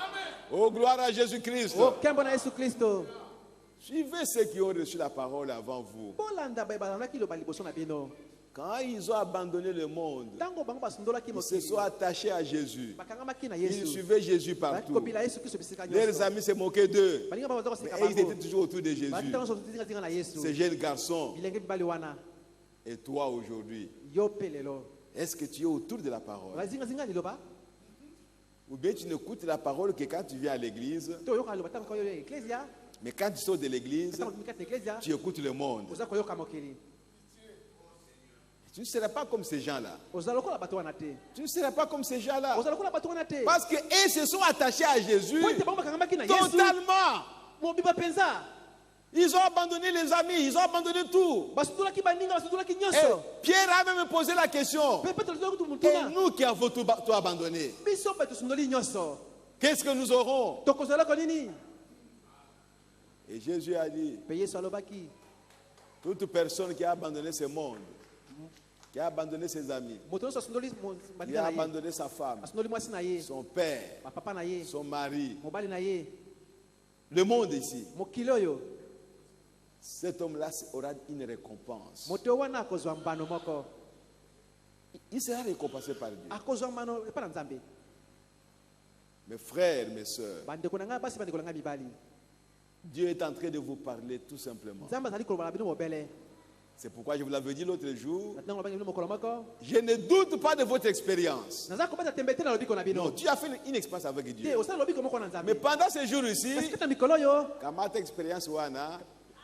Oh, gloire à Jésus-Christ. okembo na yesu kristo Suivez ceux qui ont reçu la parole avant vous. bolanda baye balandaki liloba liboso na bino Quand ils ont abandonné le monde, ntango bango basundolaki ils se mokili sont attachés à Jésus. bakangamaki na Ils yesu suivaient Jésus partout. bakopila yesu kristo bisika Leurs nyonso amis se moquaient d'eux. balinga baza Mais koseka ils étaient bango toujours autour de Jésus. bakita nyonso tingatinga na yesu Ces jeunes garçons. bilenge mibali wana Et toi aujourd'hui, yo mpe lelo est-ce que tu es autour de la parole? bazingazinga liloba Ou bien tu n'écoutes la parole que quand tu viens à l'église, to oyoka liloba ntango koyoka eklesia mais quand tu sors de l'église, ntango tumikati na eklesia tu écoutes le monde. oza koyoka mokili Tu ne seras pas comme ces gens-là. oza lokola bato wana te Tu ne seras pas comme ces gens-là. oza lokola bato wana te Parce qu'ils se sont attachés à Jésus po ete bango bakangamaki na yesu totalement. mobimba mpenza Ils ont abandonné les amis, ils ont abandonné tout. basundolaki baninga basundolaki Et nyonso Pierre a même posé la question. mpe petro lizolaki tu Et motuna nous qui avons tout abandonné, biso mpe tosundoli nyonso qu'est-ce que nous aurons? tokozalaka nini Et Jésus a dit, mpe yesu alobaki toute personne qui a abandonné ce monde, qui a abandonné ses amis, moto nyonso asundoli qui baninga a na ye abandonné sa femme, asundoli mwasi na ye son père, bapapa na ye son mari, mobali na ye le monde ici, mokili oyo cet homme-là aura une récompense. moto wana akozwa mbano moko Il sera récompensé par Dieu. akozwa mbano epa na nzambe Mes frères, mes sœurs, bandeko na ngai basi bandeko na ngai mibali Dieu est en train de vous parler tout simplement. nzambe azali koloba na bino mobele C'est pourquoi je vous l'avais dit l'autre jour, na ntango lobaki na bino mokolo moko je ne doute pas de votre expérience. naza kobeta tembe te na lobiko na Non, bino tu as fait une expérience avec te Dieu. osala lobiko moko na Mais nzambe pendant ces jours kasi ici, kati na mikolo oyo kamata expérience wana,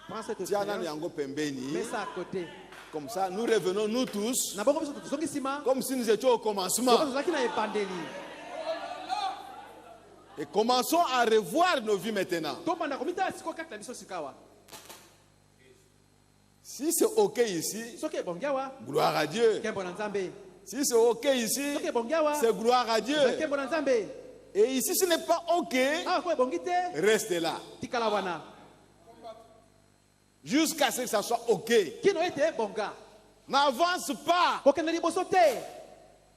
prends cette tiana expérience yango pembeni, mets ça à côté comme ça nous revenons nous tous, na bongo biso tozongi nsima comme si nous étions au soko commencement. tozalaki na ebandeli Et commençons à revoir nos vies maintenant. tobanda komitala sikoyo kati na biso sikawa Si c'est OK ici, soki ebongi awa gloire à Dieu. nkembo na nzambe Si c'est OK ici, soki ebongi awa c'est gloire à Dieu. nkembo na nzambe Et ici, ce n'est pas OK, awa ko ebongi te reste là. tikala wana Jusqu'à ce que ça soit OK. kino ete ebonga N'avance pas. kokende liboso te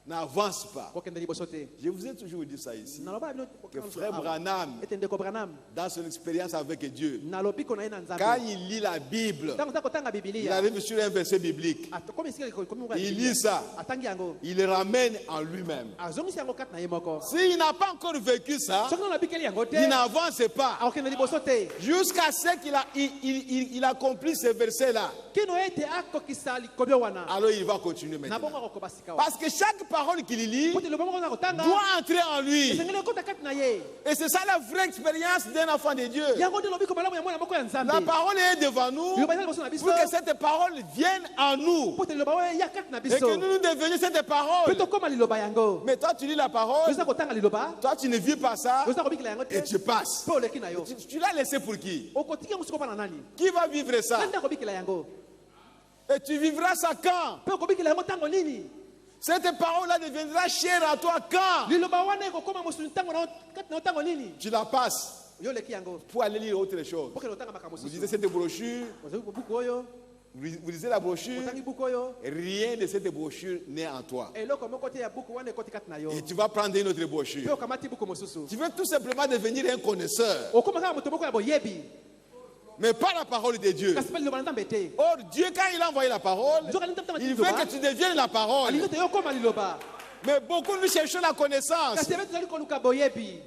N'avance pas. kokende liboso te Je vous ai toujours dit ça ici. naloba na bino Que frère Branham, ete ndeko branam dans son expérience avec Dieu, nalobi ko na ye na quand nzambe il lit la Bible, ntango za kotanga il bibilia arrive sur un verset biblique. komi esika komi moko ya Il Bibilia. lit ça. atangi yango Il le ramène en lui-même. azongisi yango kati na ye moko S'il n'a pas encore vécu ça, soki nano abikeli yango te il n'avance pas. akokende liboso te Jusqu'à ce qu'il accomplit ce verset-là. kino ete akokisa likobi wana Alors il va continuer na maintenant. bongo akokoba sika wana Parce que chaque parole qu'il lit po te liloba moko na kotanga doit entrer en lui. esengeli ekota kati na ye Et c'est ça la vraie expérience d'un enfant de Dieu. yango nde lobiko malamu ya mwana moko ya La nzambe parole est devant nous liloba eza liboso na biso pour que cette parole vienne en nous. po te liloba oyo eya kati na Et biso que nous devenions cette mpe parole. tokóma liloba yango Mais toi tu lis la parole, oza kotanga liloba toi tu ne vis pas ça oza kobikela yango te et tu passes. mpe oleki na yo Tu l'as laissé pour qui? okotiki yango sikoyo mpa na nani Qui va vivre ça? nani nde akobikela yango Et tu vivras ça quand? mpe okobikela yango ntango nini Cette parole-là deviendra chère à toi quand? liloba wana ekokóma mosuni ntango na yo- kati na yo ntango nini Tu la passes yo oleki yango pour aller lire autre chose. pokende otanga makambo Vous lisez mosusu cette brochure, ozali buku oyo vous lisez la brochure, otangi buku oyo rien de cette brochure n'est en toi. eloko moko te ya buku wana ekoti kati na yo Et tu vas prendre une autre mpe brochure. okamati buku mosusu Tu veux tout simplement devenir un connaisseur, okóma kaka moto moko ya boyebi mais pas la parole de Dieu. kasi mpe liloba na nzambe te Or, Dieu, quand il a envoyé la parole, nzoka nini ntango il veut que tu deviennes la parole. alingi te yo okóma liloba Mais beaucoup nous cherchons la connaissance. kasi ebe tozali koluka boyebi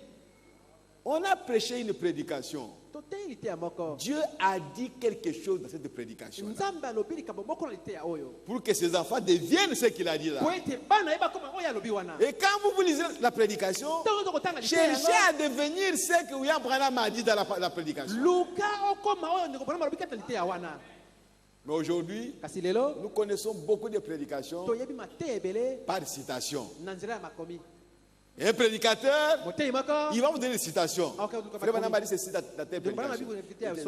On a prêché une prédication. toteyeli te ya moko Dieu a dit quelque chose dans cette prédication nzambe alobi likambo moko na liteya oyo pour que ses enfants deviennent ce qu'il a dit là. po ete bana ye bakóma oyo alobi wana Et quand vous lisez la prédication, ntango oza kotanga liteya cherchez yango à devenir ce que William Branham a dit dans la prédication. luka okóma oyo ndeko branama alobi kati na liteya wana Mais aujourd'hui, kasi lelo nous connaissons beaucoup de prédications toyebi mateya ebele par citation. na nzela ya makomi Et un prédicateur, moteyi moko il va vous donner une citation. Ok, Frère Branham a dit ceci dans telle prédication.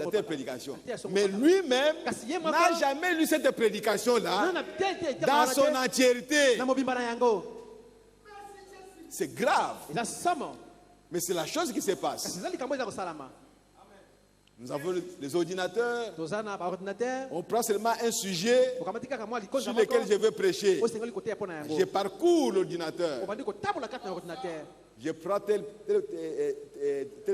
Dans telle prédication. Mais lui-même n'a jamais lu cette prédication-là nana te te dans son entièreté. na mobimba na yango C'est grave. eza somo Mais c'est la chose qui se kasi passe. eza likambo eza kosalama Nous avons les ordinateurs. toza na baordinateur On prend seulement un sujet okamati kaka mwa likonza sur moko lequel je veux prêcher. osengeli koteya mpo na Je yango parcours l'ordinateur. obandi kotambola kati na ordinateur Je prends telle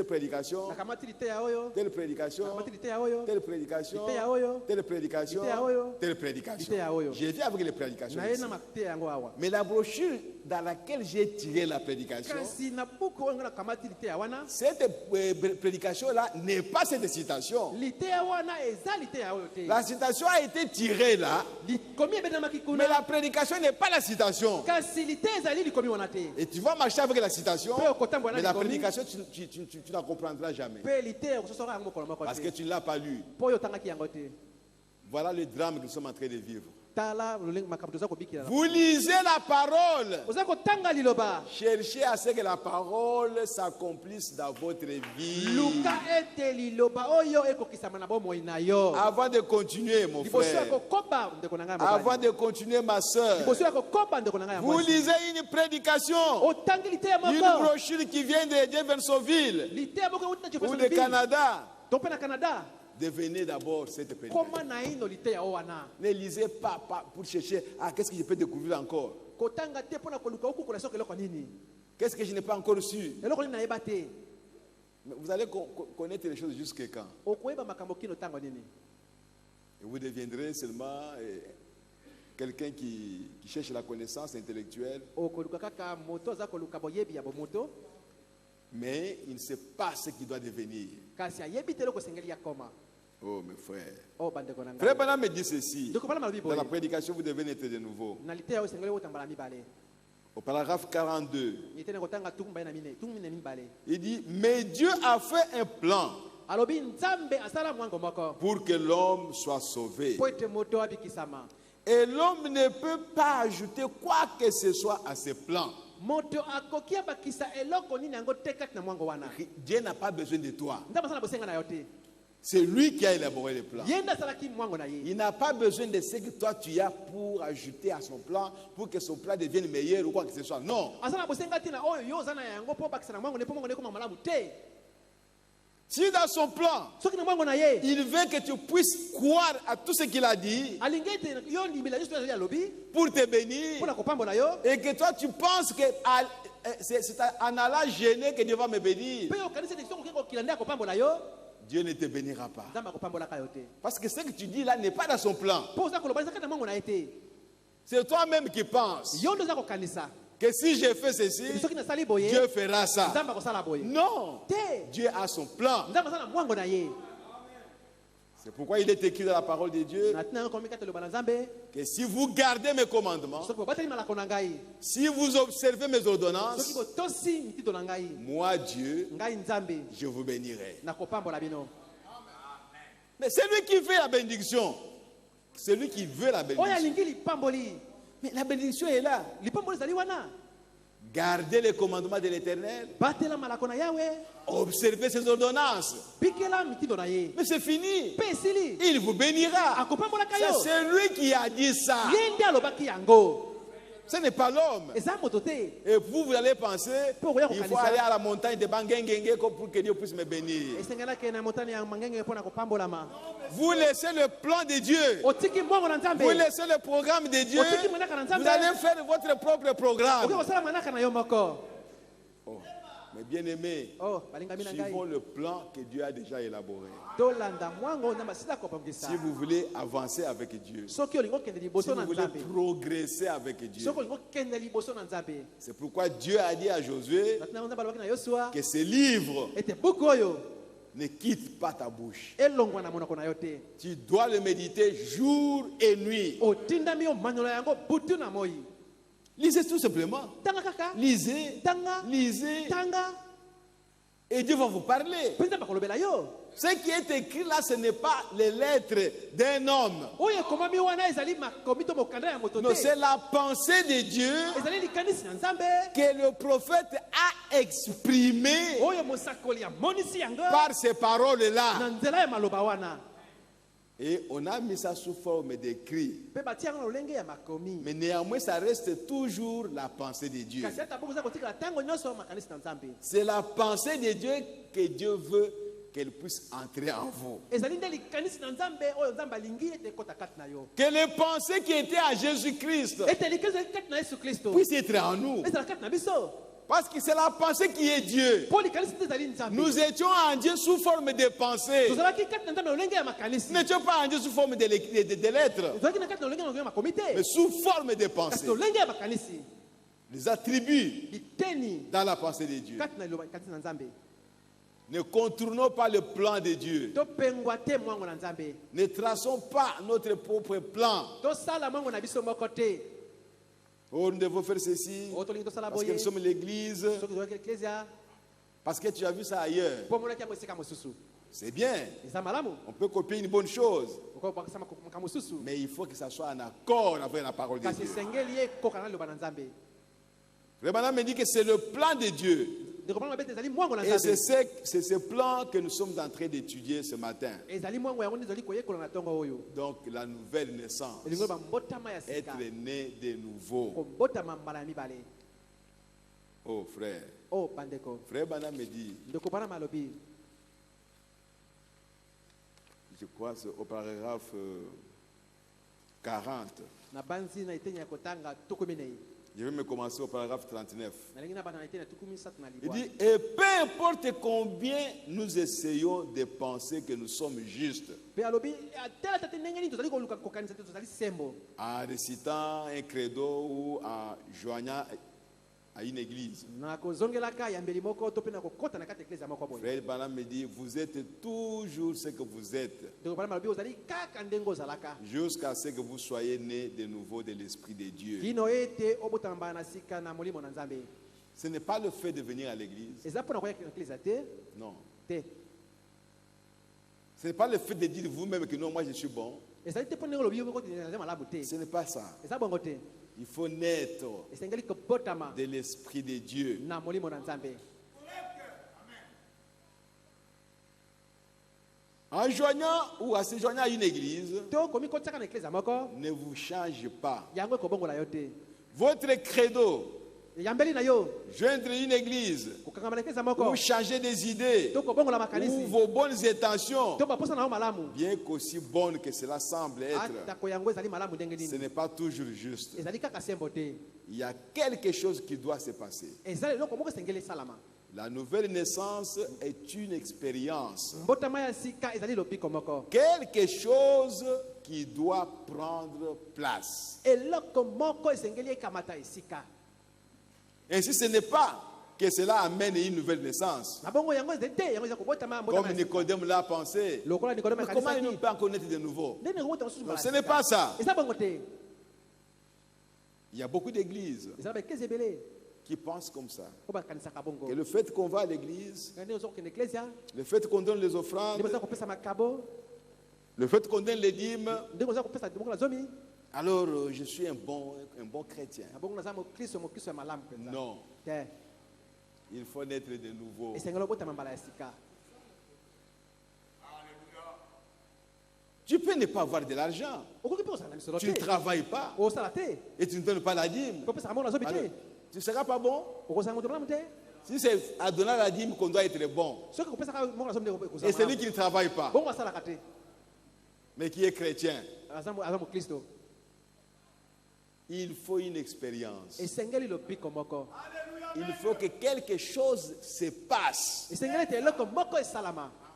prédication, nakamati liteya oyo, telle prédication, nakamati liteya oyo, telle prédication, liteya oyo, telle prédication, liteya oyo, telle prédication. liteya oyo. J'ai vu avec les prédications. Na ye ici. na mateya yango awa. Mais la brochure dans laquelle j'ai tiré la prédication, Kasi na buku oyo nakamati liteya wana, cette prédication-là n'est pas cette citation. liteya wana eza liteya oyo te. La citation a été tirée là, Likomi ebenamaki mais kuna, la prédication n'est pas la citation. kasi liteya ezali likomi wana te. Et tu vas marcher avec la citation, Pe okotambola mais la likomi, prédication, tu la comprendras jamais. pe liteya okososoka yango mokolo moko Parce que te. tu ne l'as pas lu. Po oyo otangaki yango te. Voilà le drame que nous sommes en train de vivre. Tala lolenge makambo toza kobikila. Vous lisez la parole. Oza kotanga liloba. Cherchez à ce que la parole s'accomplisse dans votre vie. Luka ete liloba oyo ekokisama na bomoi na yo. Avant de continuer, mon Liboso ya frère. kokoba ndeko na ngai Avant mobali. de continuer, ma soeur. Liboso ya kokoba ndeko na ngai ya Vous mwasi. lisez une prédication. Otangi liteya Une moko. brochure qui vient de Jeffersonville Liteya moko euti na ou Jefferson de Ville. Canada. To mpe na Canada. Devenez d'abord cette prédication. Koma na ino liteya o wana. Ne lisez pas pour chercher, qu'est-ce que je peux découvrir encore? Kotanga te pona koluka okukola soki eloko nini. Qu'est-ce que je n'ai pas encore su? Eloko nini nayeba te. Mais vous allez connaître les choses jusqu'à quand? Okoyeba makambo kino tango nini. Et vous deviendrez seulement quelqu'un qui cherche la connaissance intellectuelle, Okoluka kaka moto aza koluka boyebi ya bomoto. mais il ne sait pas ce qu'il doit devenir. Kasi ayebi te eloko esengeli ya koma. Oh, mes frères. O bandeko na ngai. Frère Branham me dit ceci. Ndeko bala malobi Dans la boye. prédication, vous devez naître de nouveau. Na liteya o esengeli otambala mibale. Au paragraphe 42, Nitene kotanga tukumba na mine, tukumine mibale. il dit, mais Dieu a fait un plan Alobi nzambe asala mwango moko. pour que l'homme soit sauvé. Po ete moto abikisama. Et l'homme ne peut pas ajouter quoi que ce soit à ce plan. Moto akoki abakisa eloko nini yango te kati na mwango wana. Dieu n'a pas besoin de toi. Nzambe asala bosenga na yo te. C'est lui qui a élaboré le plan. Yenda asalaki mwango na ye. Il n'a pas besoin de ce que toi tu as pour ajouter à son plan, pour que son plan devienne meilleur ou quoi que ce soit. Non. Asala bosenga te na oyo yo ozana yango po bakisa na mwango ne po mwango ne koma malamu te. Si dans son plan, Soki na mwango na ye. il veut que tu puisses croire à tout ce qu'il a dit Alingi te yo ndimela juste ya lobi. pour te bénir, Pona kopambola yo. et que toi tu penses que c'est en allant gêner que Dieu va me bénir, Pe yo kanisa de soko kiko kilanda kopambola yo. Dieu ne te bénira pas. Nzambe akopambola ka yo te. Parce que ce que tu dis là n'est pas dans son plan. Po za koloba kati na mwango na ye te. C'est toi-même qui penses Yo ndo za kokanisa. que si je fais ceci, Soki na sali boye. Dieu fera ça. Nzambe akosala boye. Non. Te. Dieu a son plan. Nzambe asala mwango na ye. C'est pourquoi il est écrit dans la parole de Dieu Na tina komi kati loba na Nzambe. que si vous gardez mes commandements, Soki bobateli malako na ngai. si vous observez mes Soki ordonnances, botosi mitindo na ngai. moi Dieu, Ngai Nzambe je vous bénirai. na kopambola bino. Mais c'est lui qui fait la bénédiction. C'est lui qui veut la Oya bénédiction. lingi lipamboli. Mais la bénédiction est là. Lipamboli zali wana. Gardez les commandements de l'Éternel. Batela malako na Yawe. Observez ses ordonnances. Bikela mitindo na ye. Mais c'est fini. Pe esili. Il vous bénira. Akopambola Ça, kayo. c'est lui qui a dit ça. Ye nde alobaki yango. Ce n'est pas l'homme. Eza moto te. Et vous allez penser, il faut aller à la montagne de Bangengenge pour que Dieu puisse me bénir. Esengelaki na motani ya mangenge mpona kopambolama. Vous laissez le plan de Dieu. Otiki mwango na Nzambe. Vous laissez le programme de Dieu. Otiki manaka na Vous Nzambe. allez faire votre propre Oki programme. kosala manaka na yo moko. Oh, mais bien aimé, Oh, balinga mina ngai. suivons le plan que Dieu a déjà élaboré. Tolanda mwango Nzambe sila kopamkisa. Si vous voulez avancer avec Dieu, si Soki olingo kende liboso vous na voulez Nzambe. progresser avec Dieu, Soki olingo kende liboso na Nzambe. c'est pourquoi Dieu a dit à Josué Natina Nzambe alobaki na Yosua. que ce livre Ete buku oyo ne quitte pas ta bouche. elongwa na monoko na yo te. Tu dois le méditer jour et nuit. Otindami yo manyola yango butu na moi. Lisez tout simplement. Tanga kaka. Lisez, Tanga. lisez, Tanga. et Dieu va vous parler. Penza bakolobela yo. Ce qui est écrit là, ce n'est pas les lettres d'un homme. Oyo ekomami wana ezali makomi to mokanda ya moto Non, te. c'est la pensée de Dieu Ezali likanisi na Nzambe. que le prophète a exprimée Oyo mosakoli amonisi yango par ces paroles-là. na nzela ya maloba wana. Et on a mis ça sous forme d'écrit. Mpe batia yango na lolenge ya makomi. Mais néanmoins, ça reste toujours la pensée de Dieu. Kasi ata bokoza kotikala ntango nyonso makanisi na Nzambe. C'est la pensée de Dieu que Dieu veut qu'elle puisse entrer en vous. Ezali nde likanisi na Nzambe oyo Nzambe alingi ete ekota kati na yo. Que les pensées qui étaient à Jésus-Christ Ete likanisi ezali kati na Yesu Kristo. puissent être en nous. Ezala kati na biso. Parce que c'est la pensée qui est Dieu. Nous étions en Dieu sous forme de pensée. Nous n'étions pas en Dieu sous forme de lettres, mais sous forme de pensée. Les attributs dans la pensée de Dieu. Ne contournons pas le plan de Dieu. Ne traçons pas notre propre plan. Oh, nous devons faire ceci parce que nous sommes l'église, parce que tu as vu ça ailleurs. C'est bien. On peut copier une bonne chose, mais il faut que ça soit en accord avec la parole de Dieu. Le Madame me dit que c'est le plan de Dieu. Et c'est ce plan que nous sommes en train d'étudier ce matin. Donc la nouvelle naissance, être né de nouveau. Oh frère, frère Bana me dit, je crois c'est au paragraphe 40. Je vais me commencer au paragraphe 39. Il dit, et peu importe combien nous essayons de penser que nous sommes justes, en récitant un credo ou en joignant à une église. Frère Branham me dit, vous êtes toujours ce que vous êtes, jusqu'à ce que vous soyez nés de nouveau de l'Esprit de Dieu. Ce n'est pas le fait de venir à l'église. Non. Ce n'est pas le fait de dire vous-même que non, moi je suis bon. Ce n'est pas ça. Il faut naître de l'Esprit de Dieu. En joignant ou en se joignant à une église, ne vous changez pas. Votre credo, joindre une église, ou changer des idées, ou vos bonnes intentions, bien qu'aussi bonnes que cela semble être, ce n'est pas toujours juste. Il y a quelque chose qui doit se passer. La nouvelle naissance est une expérience. Quelque chose qui doit prendre place. Et si ce n'est pas que cela amène une nouvelle naissance, comme Nicodème l'a pensé, mais comment il ne peut pas connaître de nouveau? Non, ce n'est pas ça. Il y a beaucoup d'églises qui pensent comme ça. Que le fait qu'on va à l'église, le fait qu'on donne les offrandes, le fait qu'on donne les dîmes, alors je suis un bon chrétien. Non. Il faut naître de nouveau. Tu peux ne pas avoir de l'argent. Tu ne travailles pas. Et tu ne donnes pas la dîme. Alors, tu ne seras pas bon. Si c'est à donner la dîme qu'on doit être bon, et celui qui ne travaille pas, mais qui est chrétien, il faut une expérience. Il faut que quelque chose se passe.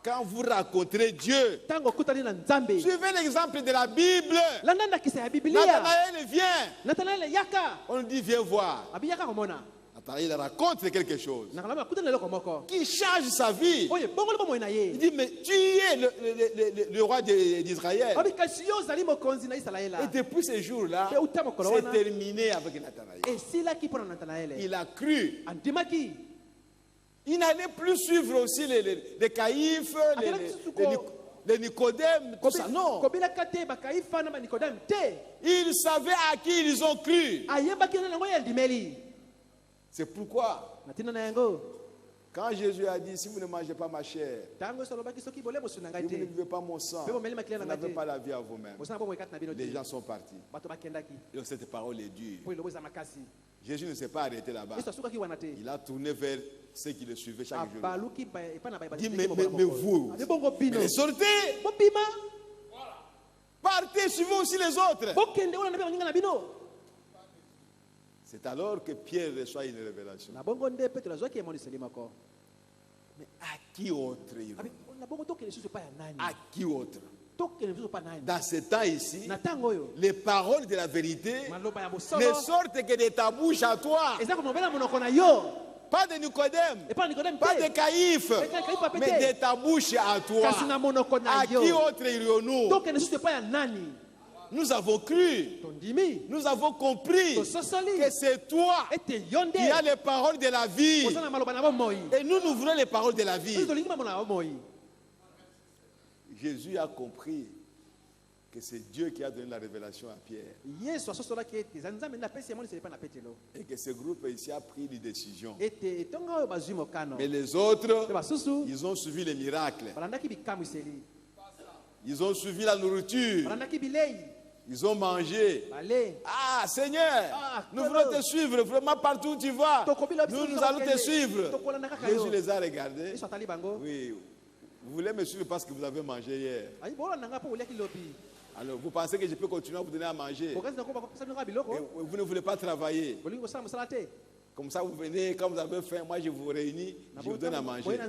Quand vous rencontrez Dieu, suivez l'exemple de la Bible. Nathanaël vient. On lui dit viens voir. Nathanaël raconte quelque chose qui change sa vie. Il dit mais tu es le roi d'Israël. Et depuis ce jour-là, c'est terminé avec Nathanaël. Il a cru. Il n'allait plus suivre aussi les Caïphes, les Nicodème, tout ça. Non. Ils savaient à qui ils ont cru. C'est pourquoi, quand Jésus a dit, si vous ne mangez pas ma chair, si vous ne buvez pas mon sang, vous n'avez pas la vie à vous-même. Les gens sont partis. Et cette parole est dure. Jésus ne s'est pas arrêté là-bas. Il a tourné vers ceux qui le suivaient chaque jour. Il dit, mais vous, mais sortez. Partez, suivez aussi les autres. C'est alors que Pierre reçoit une révélation. Mais à qui autre? À qui autre? Dans ce temps ici, les paroles de la vérité ne sortent que de ta bouche à toi. Pas de Nicodème, pas de Caïphe, mais de ta bouche à toi. À qui autre irions-nous? Nous avons cru, nous avons compris que c'est toi qui as les paroles de la vie. Et nous voulons les paroles de la vie. Jésus a compris que c'est Dieu qui a donné la révélation à Pierre. Et que ce groupe ici a pris des décisions. Mais les autres, ils ont suivi les miracles. Ils ont suivi la nourriture. Ils ont mangé. Ah, Seigneur, nous voulons te suivre. Vraiment, partout où tu vas, nous allons te suivre. Jésus les a regardés. Oui, vous voulez me suivre parce que vous avez mangé hier. Alors, vous pensez que je peux continuer à vous donner à manger? Et vous ne voulez pas travailler. Comme ça, vous venez, quand vous avez faim, moi je vous réunis, je vous donne à manger.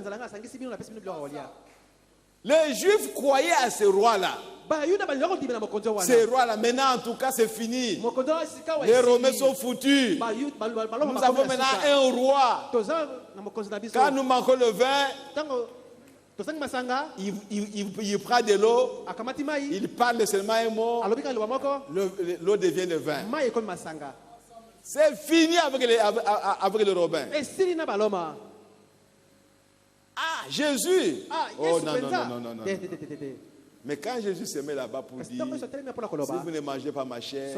Les Juifs croyaient à ce roi-là. Ce roi-là, maintenant en tout cas, c'est fini. Les Romains sont foutus. Nous avons maintenant un roi. Quand nous manquons le vin, il prend de l'eau, il parle seulement un mot, l'eau devient le vin. C'est fini avec le Romain. Ah, Jésus! Oh non. Mais quand Jésus se met là-bas pour dire, si vous ne mangez pas ma chair,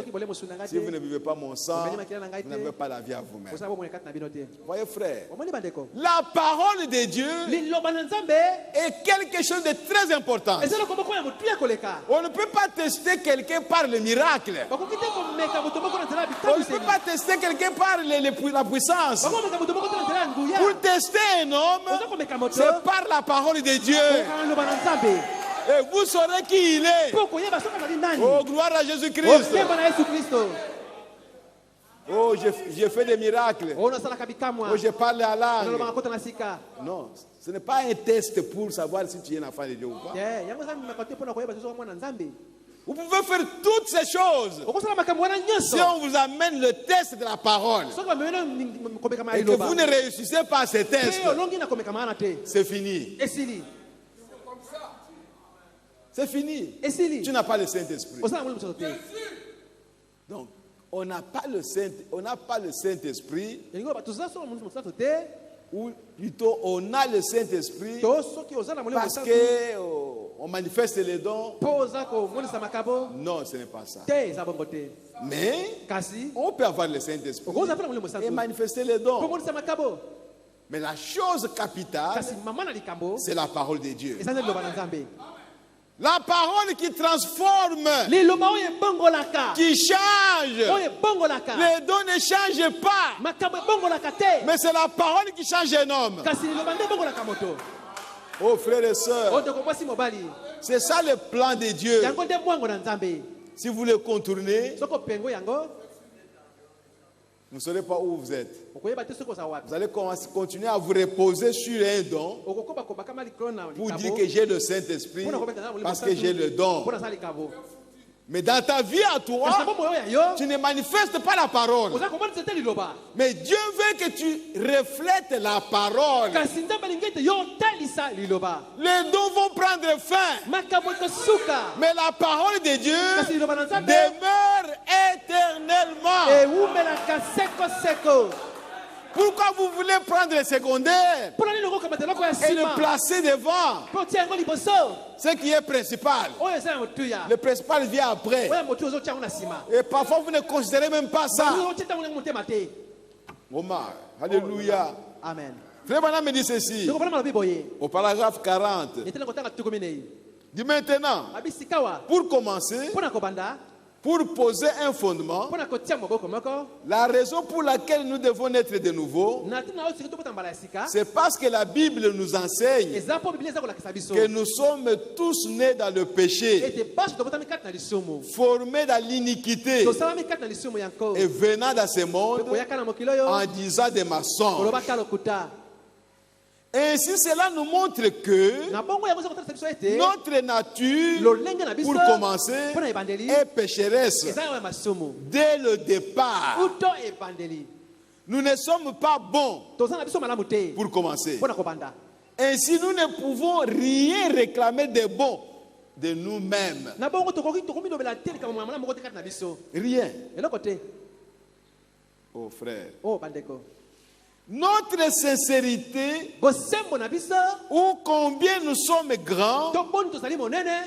si vous ne buvez pas mon sang, vous n'avez pas la vie à vous-même. Voyez frère, la parole de Dieu est quelque chose de très important. On ne peut pas tester quelqu'un par le miracle. On ne peut pas tester quelqu'un par la puissance. Pour tester un homme, c'est par la parole de Dieu. Et vous saurez qui il est. Oh, gloire à Jésus-Christ. Oh, j'ai fait des miracles. Oh, je parle à langue. Non, ce n'est pas un test pour savoir si tu es un enfant de Dieu ou pas. Vous pouvez faire toutes ces choses si on vous amène le test de la parole et que vous ne réussissez pas à ce test. C'est fini. C'est fini. Tu n'as pas le Saint-Esprit. Donc, on n'a pas le Saint-Esprit, ou plutôt on a le Saint-Esprit parce qu'on manifeste les dons. Non, ce n'est pas ça. Mais on peut avoir le Saint-Esprit et manifester les dons. Mais la chose capitale, c'est la parole de Dieu. La parole qui transforme, qui change. Les dons ne changent pas. Mais c'est la parole qui change un homme. Oh frères et sœurs, c'est ça le plan de Dieu. Si vous le contournez, vous ne saurez pas où vous êtes. Vous allez continuer à vous reposer sur un don pour dire que j'ai le Saint-Esprit parce que j'ai le don. Mais dans ta vie à toi, tu ne manifestes pas la parole. Mais Dieu veut que tu reflètes la parole. Les dons vont prendre fin. Mais la parole de Dieu demeure éternellement. Pourquoi vous voulez prendre le secondaire et le placer devant ce qui est principal? Le principal vient après. Et parfois vous ne considérez même pas ça. Omar, alléluia. Amen. Frère Branham me dit ceci au paragraphe 40. Dit maintenant, pour commencer, pour poser un fondement, la raison pour laquelle nous devons naître de nouveau, c'est parce que la Bible nous enseigne que nous sommes tous nés dans le péché, formés dans l'iniquité et venant dans ce monde en disant des mensonges. Et ainsi, cela nous montre que notre nature, pour commencer, est pécheresse dès le départ. Nous ne sommes pas bons pour commencer. Ainsi, nous ne pouvons rien réclamer de bon de nous-mêmes. Rien. Oh frère. Notre sincérité, ou combien nous sommes grands,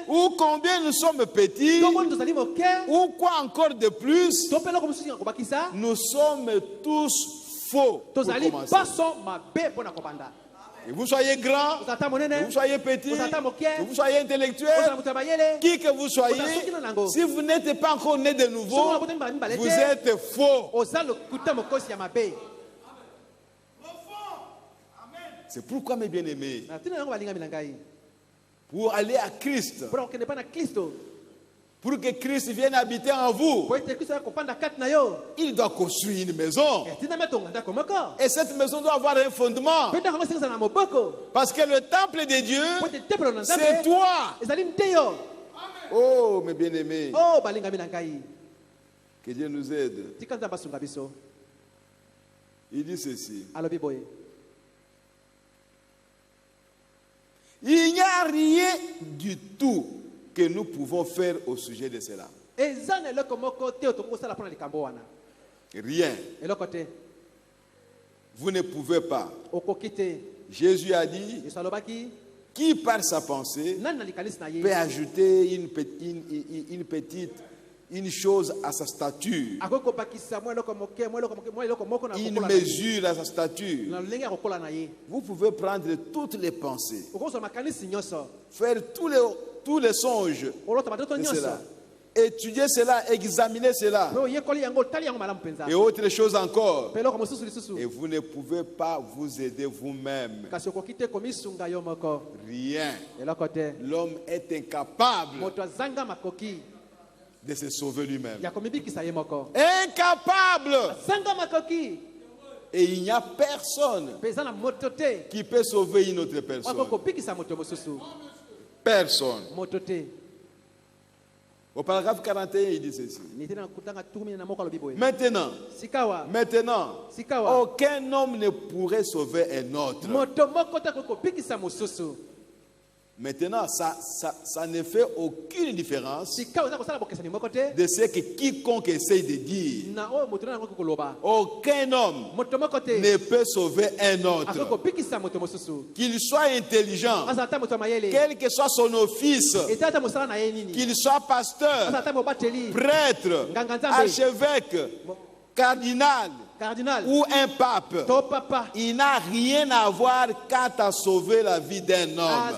ou combien nous sommes petits, ou quoi encore de plus, nous sommes tous faux pour commencer. Que vous soyez grand, que vous soyez petit, que vous soyez intellectuel, qui que vous soyez, si vous n'êtes pas encore né de nouveau, vous êtes faux. C'est pourquoi, mes bien-aimés, pour aller à Christ, pour que Christ vienne habiter en vous, il doit construire une maison. Et cette maison doit avoir un fondement. Parce que le temple de Dieu, c'est toi. Oh, mes bien-aimés, que Dieu nous aide. Il dit ceci. Il n'y a rien du tout que nous pouvons faire au sujet de cela. Rien. Vous ne pouvez pas. Jésus a dit, qui par sa pensée peut ajouter une chose à sa stature, une mesure à sa stature. Vous pouvez prendre toutes les pensées, faire tous les songes de cela, étudier cela, examiner cela, et autre chose encore. Et vous ne pouvez pas vous aider vous-même. Rien. L'homme est incapable de se sauver lui-même. Incapable. Et il n'y a personne qui peut sauver une autre personne. Personne. Au paragraphe 41, il dit ceci. Maintenant, aucun homme ne pourrait sauver un autre. Maintenant, ça ne fait aucune différence de ce que quiconque essaye de dire. Aucun homme ne peut sauver un autre. Qu'il soit intelligent, quel que soit son office, qu'il soit pasteur, prêtre, archevêque, cardinal ou un pape, il n'a rien à voir quant à sauver la vie d'un homme.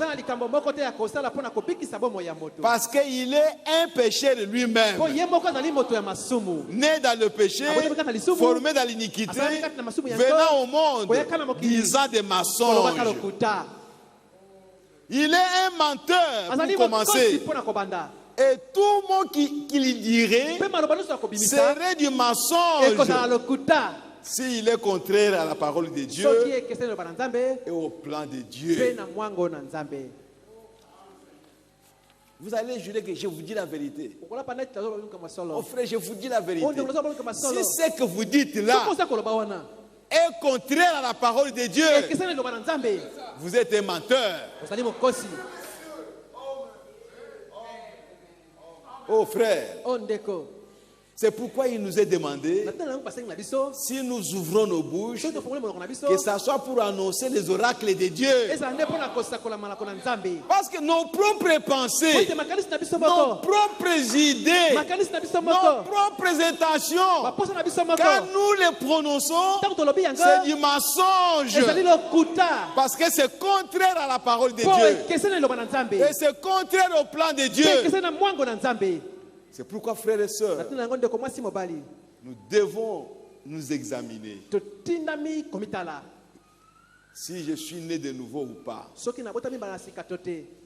Parce qu'il est un pécheur lui-même, né dans le péché, formé dans l'iniquité, venant au monde disant des mensonges. Il est un menteur pour commencer. Et tout mot qu'il dirait serait du mensonge s'il est contraire à la parole de Dieu et au plan de Dieu. Vous allez jurer que je vous dis la vérité. Oh frère, je vous dis la vérité. Si ce que vous dites là est contraire à la parole de Dieu, vous êtes un menteur. Oh frère, c'est pourquoi il nous est demandé, si nous ouvrons nos bouches, que ça soit pour annoncer les oracles de Dieu. Parce que nos propres pensées, nos propres idées, nos propres intentions, quand nous les prononçons, c'est du mensonge. Parce que c'est contraire à la parole de Dieu. Et c'est contraire au plan de Dieu. C'est pourquoi, frères et sœurs, nous devons nous examiner. Si je suis né de nouveau ou pas.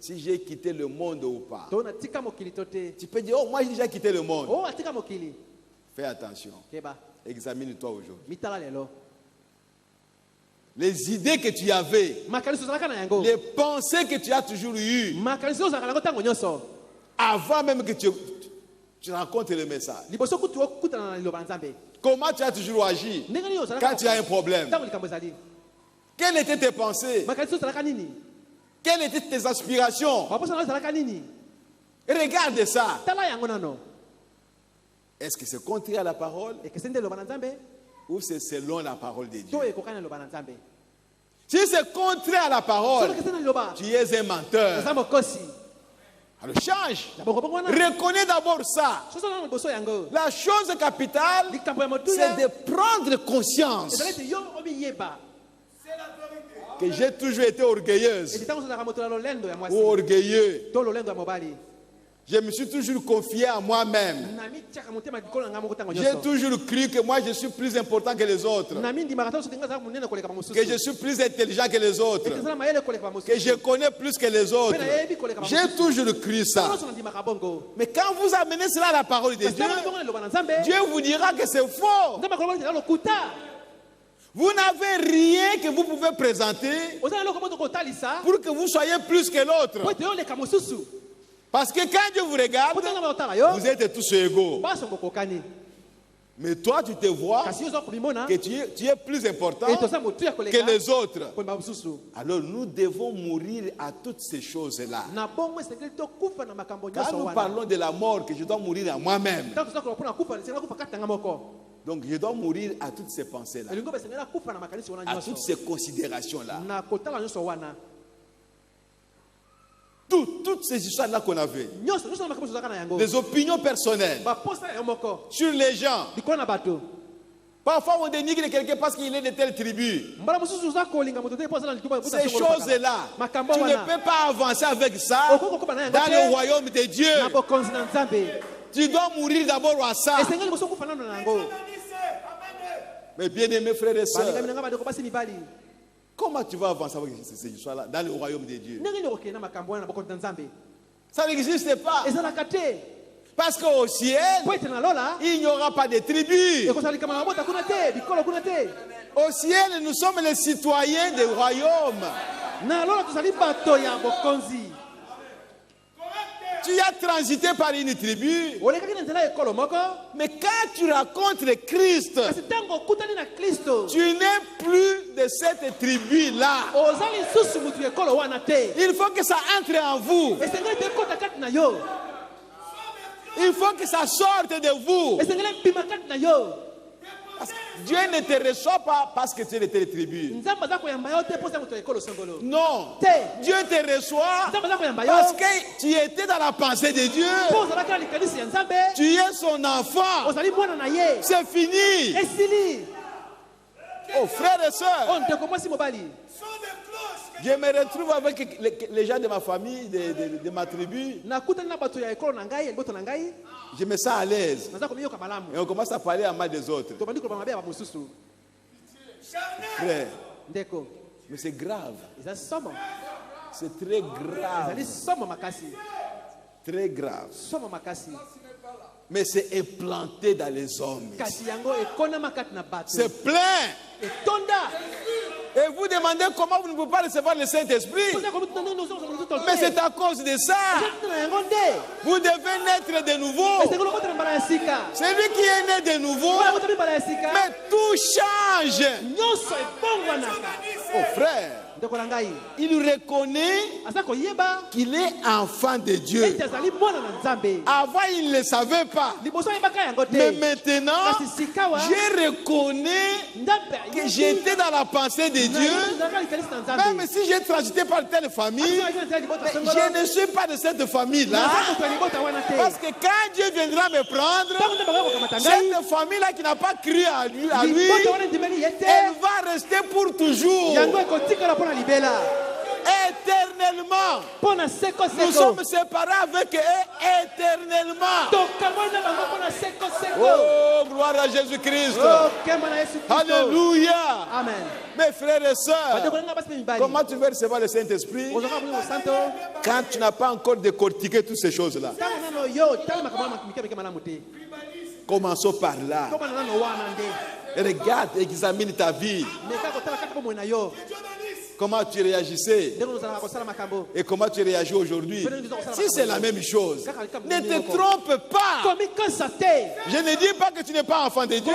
Si j'ai quitté le monde ou pas. Tu peux dire, oh, moi j'ai déjà quitté le monde. Fais attention. Examine-toi aujourd'hui. Les idées que tu avais, les pensées que tu as toujours eues, avant même que tu rencontres le message. Comment tu as toujours agi quand tu as un problème? Quelles étaient tes pensées? Quelles étaient tes aspirations? Regarde ça. Est-ce que c'est contraire à la parole ou c'est selon la parole de Dieu? Si c'est contraire à la parole, tu es un menteur. Alors change. Reconnais d'abord ça. La chose capitale, c'est de prendre conscience que j'ai toujours été orgueilleuse ou orgueilleux. Je me suis toujours confié à moi-même. J'ai toujours cru que moi je suis plus important que les autres. Que je suis plus intelligent que les autres. Que je connais plus que les autres. J'ai toujours cru ça. Mais quand vous amenez cela à la parole de Dieu, Dieu vous dira que c'est faux. Vous n'avez rien que vous pouvez présenter pour que vous soyez plus que l'autre. Parce que quand Dieu vous regarde, vous êtes tous égaux. Mais toi, tu te vois que tu es plus important que les autres. Alors nous devons mourir à toutes ces choses-là. Quand nous parlons de la mort, que je dois mourir à moi-même. Donc je dois mourir à toutes ces pensées-là, à toutes ces considérations-là. Toutes ces histoires-là qu'on avait, les opinions personnelles sur les gens. Parfois on dénigre quelqu'un parce qu'il est de telle tribu. Ces choses-là, tu ne peux pas avancer avec ça dans le royaume de Dieu. Tu dois mourir d'abord à ça. Mais bien aimés frères et sœurs, comment tu vas avancer avec ces histoires-là dans le royaume de Dieu? Ça n'existe pas. Parce qu'au ciel, il n'y aura pas de tribus. Au ciel, nous sommes les citoyens du royaume. Tu as transité par une tribu. Mais quand tu rencontres Christ, tu n'es plus de cette tribu-là. Il faut que ça entre en vous. Il faut que ça sorte de vous. Parce que Dieu ne te reçoit pas parce que tu es de telle tribu. Non. Dieu te reçoit parce que tu étais dans la pensée de Dieu. Tu es son enfant. C'est fini. Oh frères et sœurs, je me retrouve avec les gens de ma famille, de ma tribu. Je me sens à l'aise. Et on commence à parler à mal des autres. Frère, mais c'est grave. C'est très grave. Très grave. Mais c'est implanté dans les hommes. C'est plein. Et vous demandez comment vous ne pouvez pas recevoir le Saint-Esprit. Mais c'est à cause de ça. Vous devez naître de nouveau. Celui qui est né de nouveau, mais tout change. Oh frère, il reconnaît qu'il est enfant de Dieu. Avant, il ne le savait pas. Mais maintenant, je reconnais que j'étais dans la pensée de Dieu. Même si j'ai transité par telle famille, je ne suis pas de cette famille-là. Parce que quand Dieu viendra me prendre, cette famille-là qui n'a pas cru à lui, elle va rester pour toujours. Éternellement. éternellement. Nous sommes séparés avec eux éternellement. Oh, gloire à Jésus-Christ. Alléluia. Amen. Mes frères et sœurs, comment tu veux recevoir le Saint-Esprit quand tu n'as pas encore décortiqué toutes ces choses-là? Commençons par là. Regarde, examine ta vie. Comment tu réagissais et comment tu réagis aujourd'hui. Si c'est la même chose, ne te trompe pas. Je ne dis pas que tu n'es pas enfant de Dieu,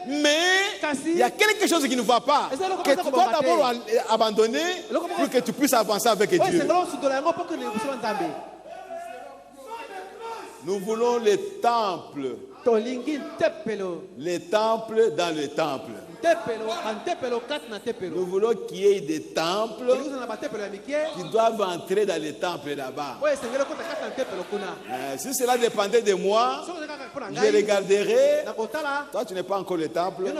mais il y a quelque chose qui ne va pas, que tu dois d'abord abandonner pour que tu puisses avancer avec Dieu. Nous voulons les temples. Les temples dans le temple. Nous voulons qu'il y ait des temples qui doivent entrer dans les temples là-bas. Si cela dépendait de moi, je regarderais. Toi, tu n'es pas encore le temple.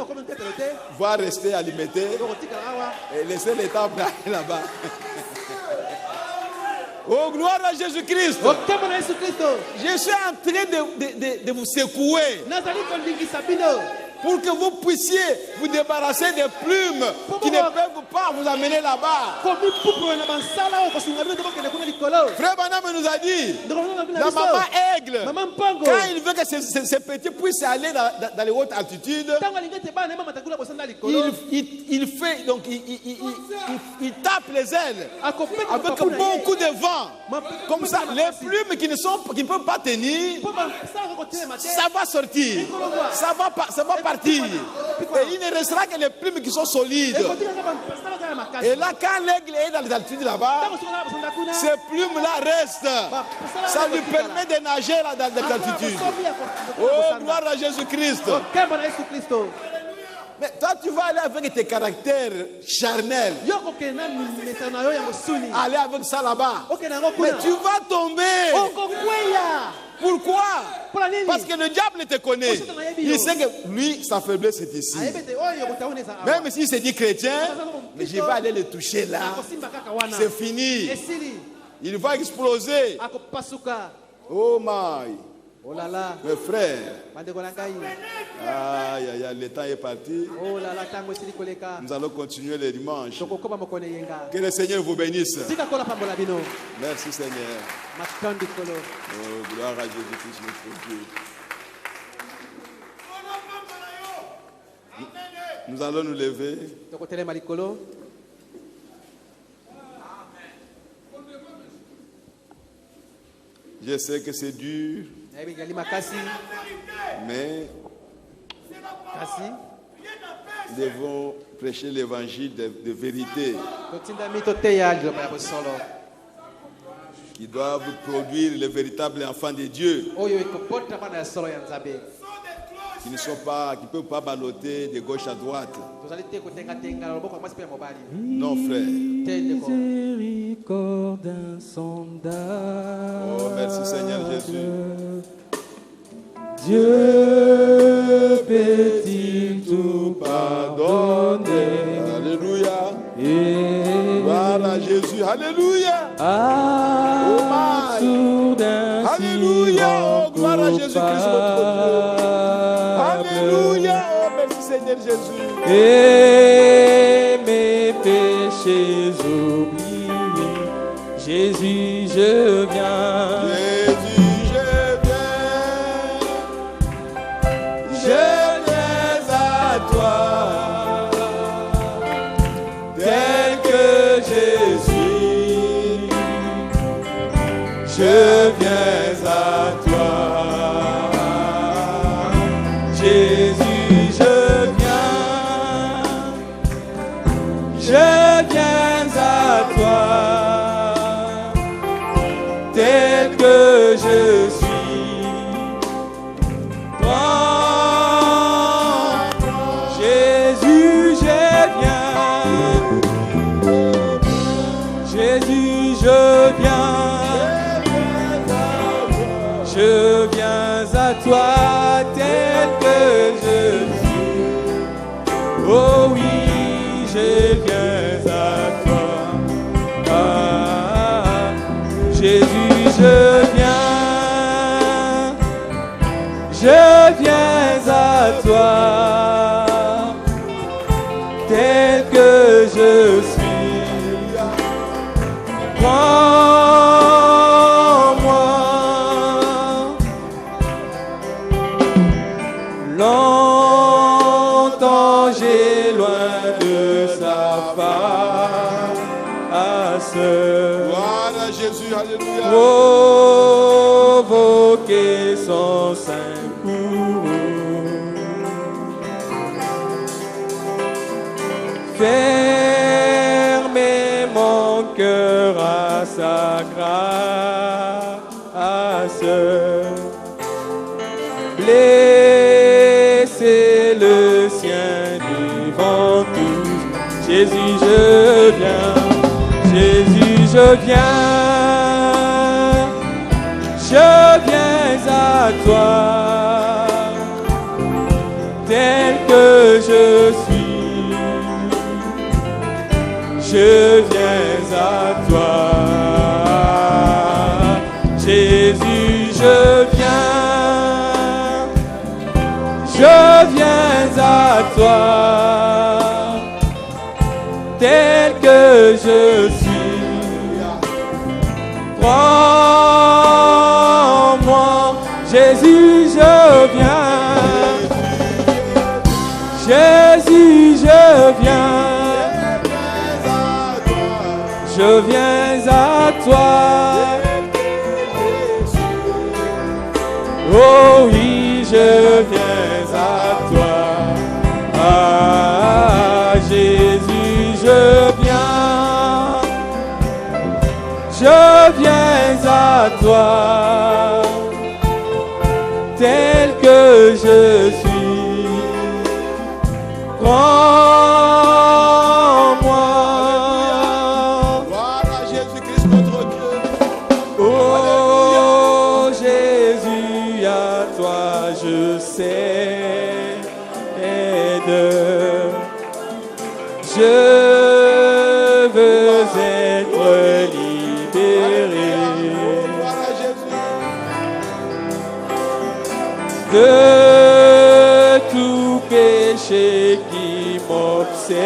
Va rester alimenter et laisser les temples là-bas. Oh, gloire à Jésus-Christ. Je suis en train de vous secouer pour que vous puissiez vous débarrasser des plumes qui ne peuvent pas vous amener là-bas. Frère Banam nous a dit, la maman aigle, quand il veut que ces petits puissent aller dans les hautes altitudes, il fait, donc il tape les ailes avec beaucoup de vent. Comme ça, les plumes qui ne peuvent pas tenir, ça va sortir, ça va partir. Et il ne restera que les plumes qui sont solides. Et là, quand l'aigle est dans les altitudes là-bas, ces plumes-là restent. Ça lui permet de nager là dans les altitudes. Oh, gloire à Jésus-Christ. Mais toi, tu vas aller avec tes caractères charnels. Aller avec ça là-bas. Mais tu vas tomber. Pourquoi? Parce que le diable te connaît. Il sait que lui, sa faiblesse est ici. Même s'il se dit chrétien, mais je vais aller le toucher là. C'est fini. Il va exploser. Oh my. Oh là là. Mes frères. Aïe, aïe, aïe, le temps est parti. Oh là là, nous allons continuer les dimanches. Que le Seigneur vous bénisse. Merci Seigneur. Oh, gloire à Jésus-Christ, notre Dieu. Nous allons nous lever. Je sais que c'est dur. Mais nous devons prêcher l'évangile de vérité qui doivent produire les véritables enfants de Dieu qui ne peuvent pas balloter de gauche à droite. Non, frère. Miséricorde insondable. Oh, merci Seigneur Jésus. Dieu peut-il tout pardonner? Alléluia. Gloire à Jésus. Alléluia. Alléluia. Oh, gloire à Jésus-Christ, notre Dieu. Alléluia. Oh, merci Seigneur Jésus. Et mes péchés oubliés, Jésus, je viens. Jésus, je viens à toi, tel que je suis. Je viens à toi. Jésus, je viens à toi, tel que je suis. Toi, Jésus, je viens. Jésus, je viens à toi, tel que je suis. Oh oui, je viens à toi. Jésus, je viens à toi, tel que je suis. Prends-moi, longtemps j'ai loin de sa face. Voilà Jésus, alléluia. Provoquer son sein courroux. Fermer mon cœur à sa grâce. Blesser le sien devant tous. Jésus, je viens. Jésus, je viens à toi, tel que je suis. Je viens à toi, Jésus, je viens à toi, tel que je suis. Prends-moi, Jésus, je viens. Jésus, je viens. Je viens à toi. Oh oui, je viens à toi. Ah, Jésus, je viens à toi, tel que je suis. Prends-moi. Voilà Jésus-Christ notre Dieu. Oh Jésus, à toi je cède. Je veux être libéré de tout péché qui m'obsède,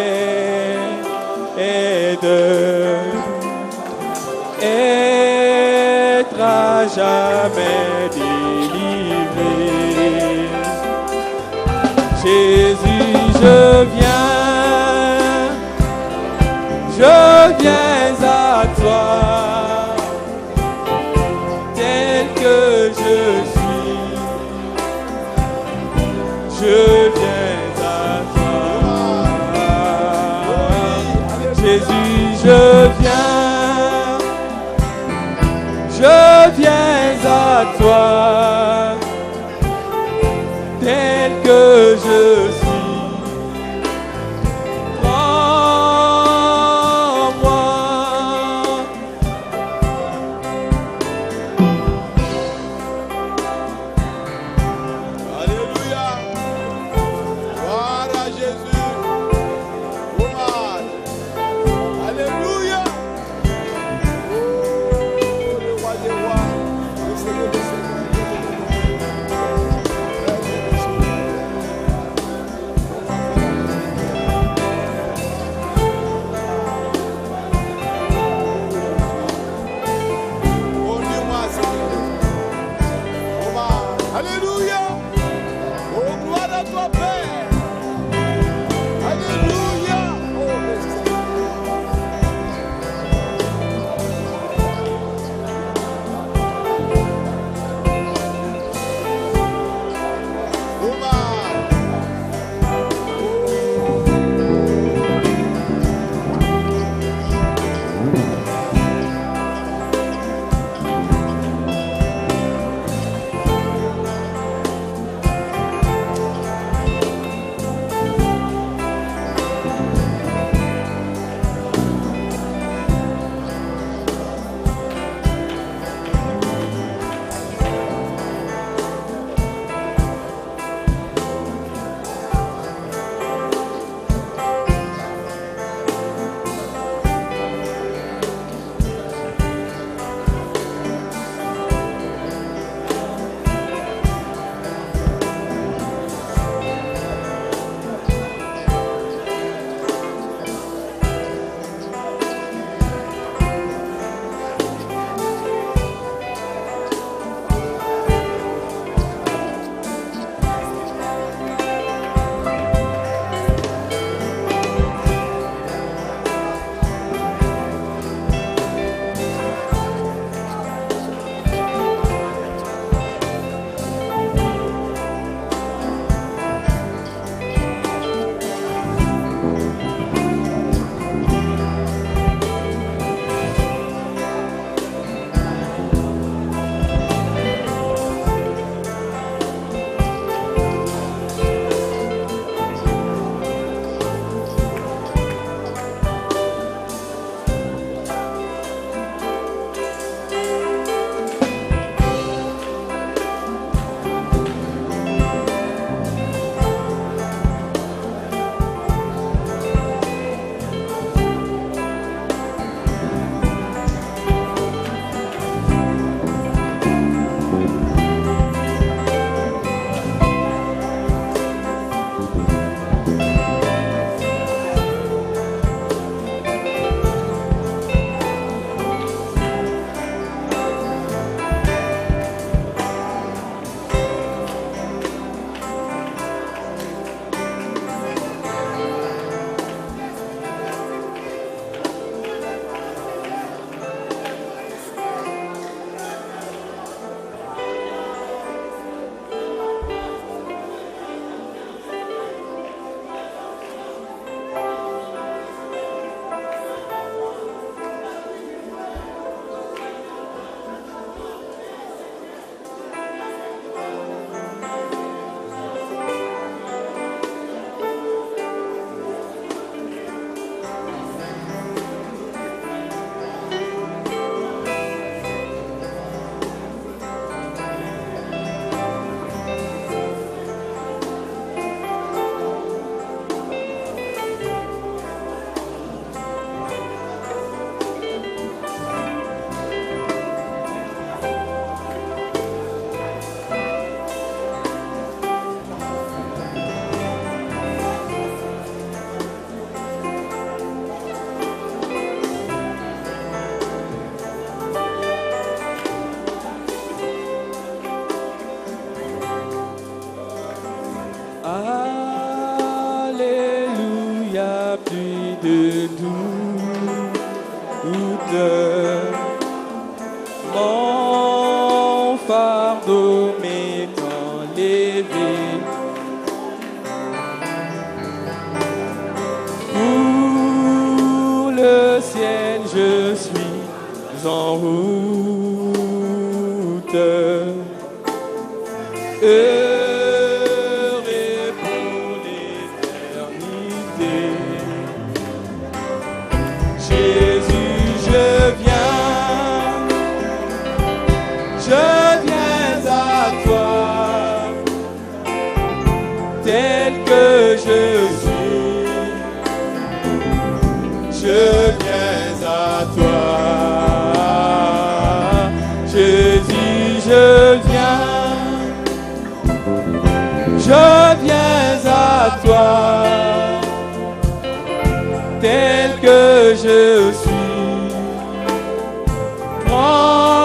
être à jamais délivré. Jésus, je viens à toi, tel que je suis. Je viens à toi, Jésus, je viens à toi, tel que je suis. mon fardeau m'étant lévé. Pour le ciel, je suis en route. Heureux pour l'éternité. Jésus, je viens à toi, tel que je suis. Je viens à toi. Jésus, je viens à toi, tel que je suis. Prends-moi,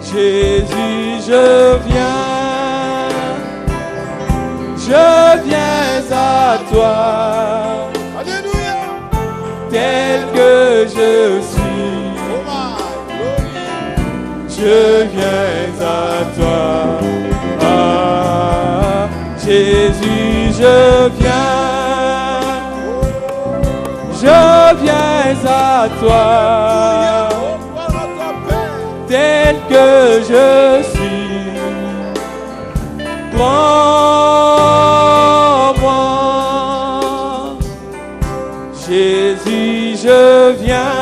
Jésus, je viens à toi. Alléluia. Tel que je suis. Je viens à toi. Ah, Jésus, je viens à toi. Tel que je suis. Prends-moi. Jésus, je viens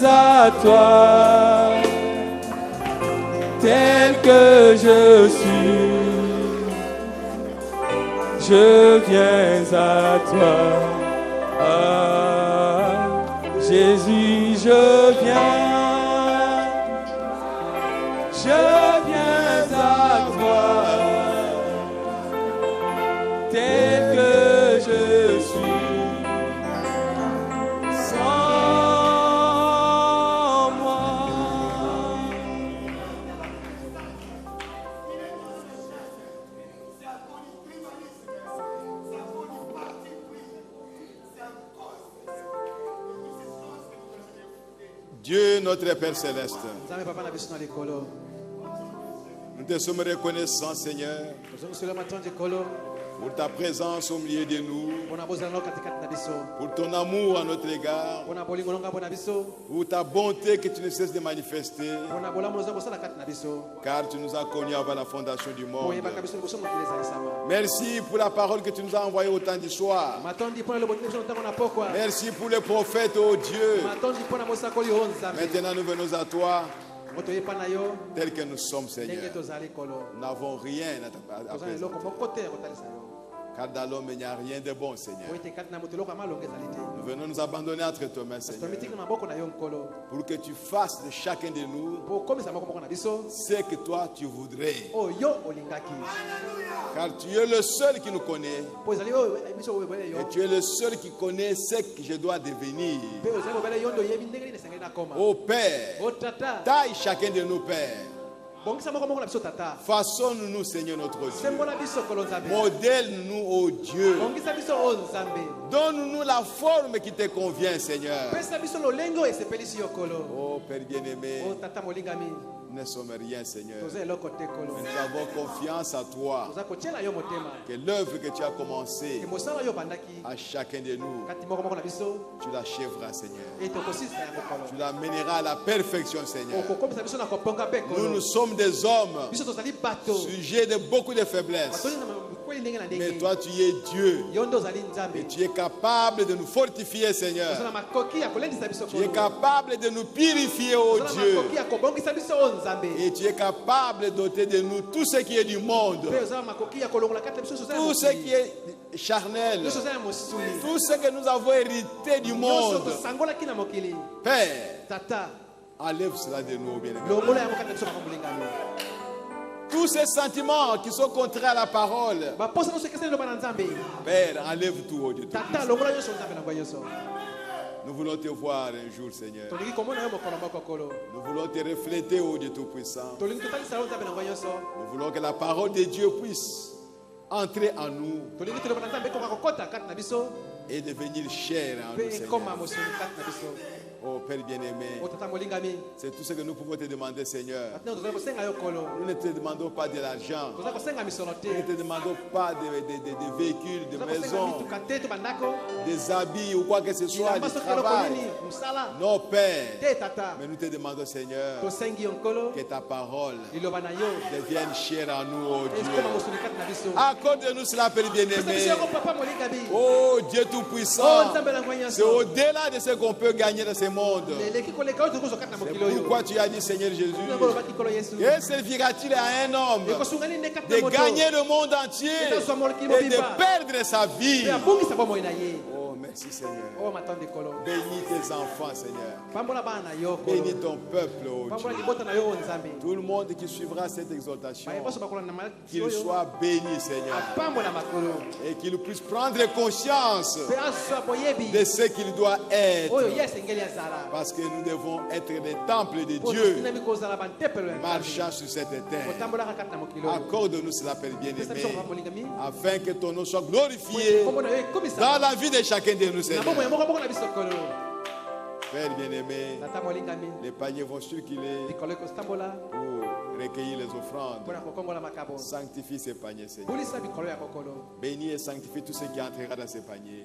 à toi, tel que je suis. Je viens à toi. Ah, Jésus, je viens à toi, tel que je suis. Sans moi. Dieu, notre Père Céleste, nous te sommes reconnaissants, Seigneur, pour ta présence au milieu de nous, pour ton amour à notre égard, pour ta bonté que tu ne cesses de manifester, car tu nous as connus avant la fondation du monde. Merci pour la parole que tu nous as envoyée au temps du soir. Merci pour les prophètes, oh Dieu. Maintenant nous venons à toi, tel que nous sommes, Seigneur. Nous n'avons rien à présenter, car dans l'homme il n'y a rien de bon, Seigneur. Nous venons nous abandonner entre tes mains, Seigneur, pour que tu fasses de chacun de nous ce que toi tu voudrais, car tu es le seul qui nous connaît et tu es le seul qui connaît ce que je dois devenir. Ô Père, taille chacun de nous, Père. Façonne-nous, Seigneur notre Dieu. Modèle-nous, ô Dieu. Donne-nous la forme qui te convient, Seigneur. Oh Père bien-aimé, nous ne sommes rien, Seigneur. Nous avons confiance à toi, que l'œuvre que tu as commencée à chacun de nous, tu l'achèveras, Seigneur. Tu l'amèneras à la perfection, Seigneur. Nous sommes des hommes sujets de beaucoup de faiblesses, mais toi tu es Dieu et tu es capable de nous fortifier, Seigneur. Tu es capable de nous purifier, oh Dieu, et tu es capable de doter de nous tout ce qui est du monde, tout ce qui est charnel, tout ce que nous avons hérité du monde. Père, enlève cela de nous, bien-aimés. Tous ces sentiments qui sont contraires à la parole, Père, enlève tout, oh Dieu. Nous voulons te voir un jour, Seigneur. Nous voulons te refléter, oh Dieu Tout-Puissant. Nous voulons que la parole de Dieu puisse entrer en nous et devenir chair en nous, Seigneur. Oh Père bien-aimé, c'est tout ce que nous pouvons te demander, Seigneur. Nous ne te demandons pas de l'argent. Nous ne te demandons pas de véhicules, de maisons, des habits ou quoi que ce soit, du travail. Non, Père. Mais nous te demandons, Seigneur, que ta parole devienne chère en nous, oh Dieu. Accorde-nous cela, Père bien-aimé. Oh Dieu Tout-Puissant, c'est au-delà de ce qu'on peut gagner dans ce monde. C'est pourquoi tu as dit, Seigneur Jésus, que servira-t-il à un homme de gagner le monde entier et de perdre sa vie? Oh, merci Seigneur. Bénis tes enfants, Seigneur. Bénis ton peuple, oh Dieu. Tout le monde qui suivra cette exhortation, qu'il soit béni, Seigneur. Et qu'il puisse prendre conscience de ce qu'il doit être. Parce que nous devons être des temples de Dieu, marchant sur cette terre. Accorde-nous cela, Père bien-aimé, afin que ton nom soit glorifié dans la vie de chacun de nous, Seigneur. Père bien-aimé, les paniers vont circuler pour recueillir les offrandes. Sanctifie ces paniers, Seigneur. Bénis et sanctifie tout ce qui entrera dans ces paniers.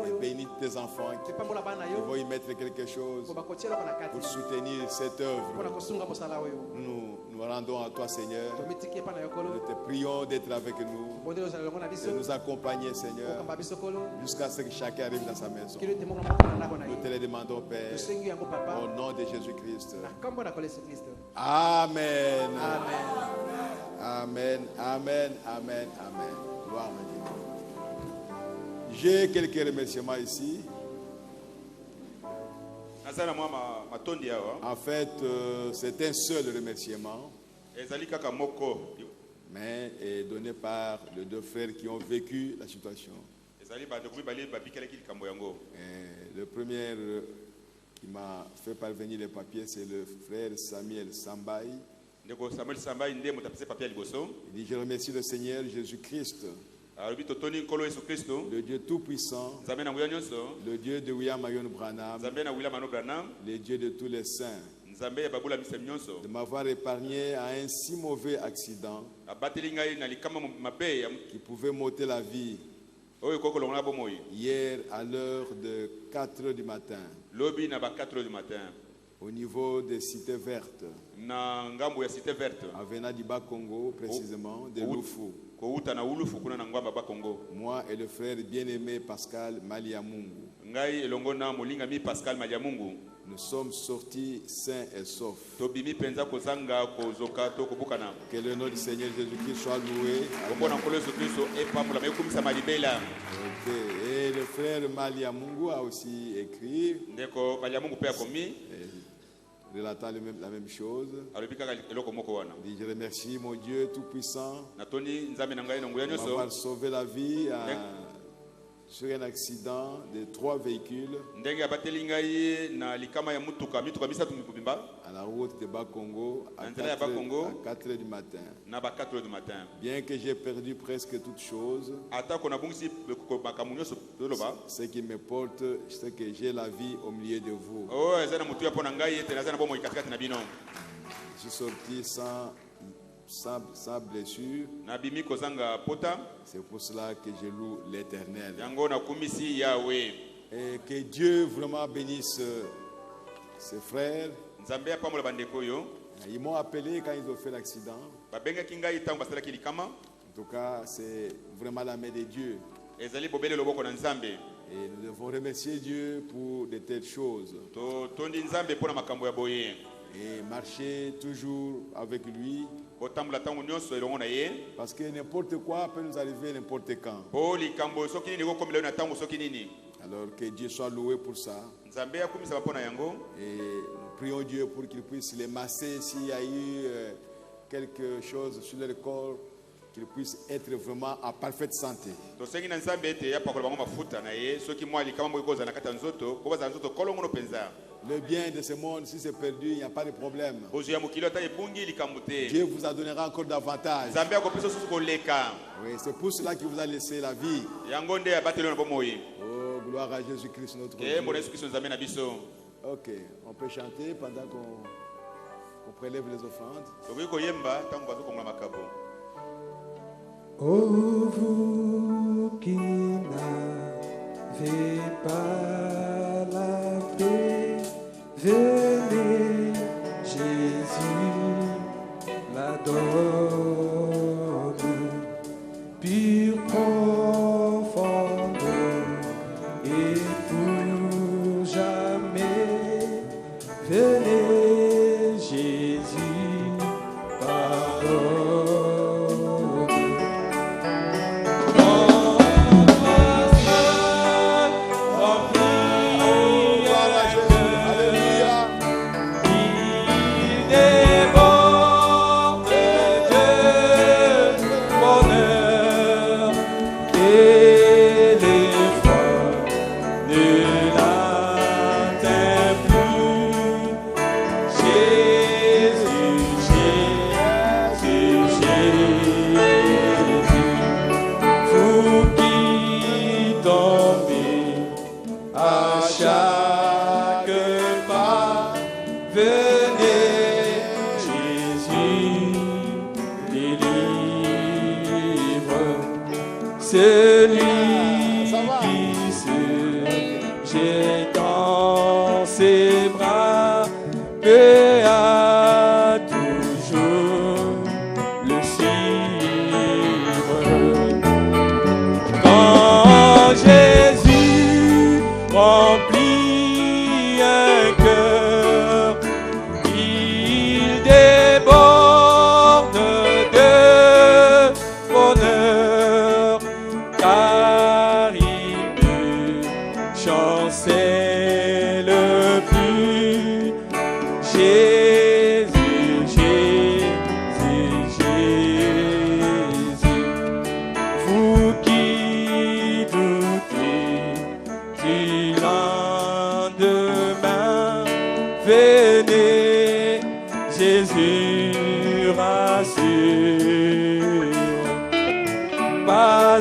Et bénis tes enfants qui vont y mettre quelque chose pour soutenir cette œuvre. Nous rendons à toi, Seigneur. Nous te prions d'être avec nous, de nous accompagner, Seigneur, jusqu'à ce que chacun arrive dans sa maison. Nous te le demandons, Père, au nom de Jésus-Christ. Amen. Amen. Amen. Amen. Amen. Gloire à Dieu. J'ai quelques remerciements ici. En fait, c'est un seul remerciement, mais est donné par les deux frères qui ont vécu la situation. Le premier qui m'a fait parvenir les papiers, c'est le frère Samuel Sambaï. Il dit: je remercie le Seigneur Jésus-Christ, le Dieu Tout-Puissant, le Dieu de William Marion Branham, le Dieu de tous les saints, de m'avoir épargné à un si mauvais accident qui pouvait m'ôter la vie hier à l'heure de 4 h du matin, au niveau des cités vertes, à Vena du Bas-Congo, précisément, de Lufu. Moi et le frère bien-aimé Pascal Maliamungu, nous sommes sortis sains et saufs. Que le nom du Seigneur Jésus-Christ soit loué. Et le frère Maliamungu a aussi écrit, relatant la même chose. Il dit: je remercie mon Dieu Tout-Puissant de m'avoir sauvé la vie sur un accident de 3 véhicules à la route de Bas-Congo à 4 h du matin. Bien que j'ai perdu presque toutes choses, ce qui me porte, c'est que j'ai la vie au milieu de vous. Je suis sorti sans blessure. C'est pour cela que je loue l'Éternel. Et que Dieu vraiment bénisse ses frères. Ils m'ont appelé quand ils ont fait l'accident. En tout cas, c'est vraiment la main de Dieu. Et nous devons remercier Dieu pour de telles choses. Et marcher toujours avec lui. Parce que n'importe quoi peut nous arriver n'importe quand. Alors que Dieu soit loué pour ça. Et nous prions Dieu pour qu'il puisse les masser s'il y a eu quelque chose sur leur corps, qu'ils puissent être vraiment en parfaite santé. Le bien de ce monde, si c'est perdu, il n'y a pas de problème. Dieu vous a donné encore davantage. Oui, c'est pour cela qu'il vous a laissé la vie. Oh, gloire à Jésus-Christ, notre Dieu. Ok, on peut chanter pendant qu'on prélève les offrandes. Oh, vous qui n'avez pas la paix, venez, Jésus la donne, pure, profonde et pour jamais. Venez, Jésus pardonne. Celui qui se jette dans ses bras peut à toujours le suivre. Quand Jésus remplit un cœur, il déborde de bonheur. Car il ne chancelle plus. Jésus, Jésus, Jésus. Vous qui doutez du lendemain, venez, Jésus rassure. Pas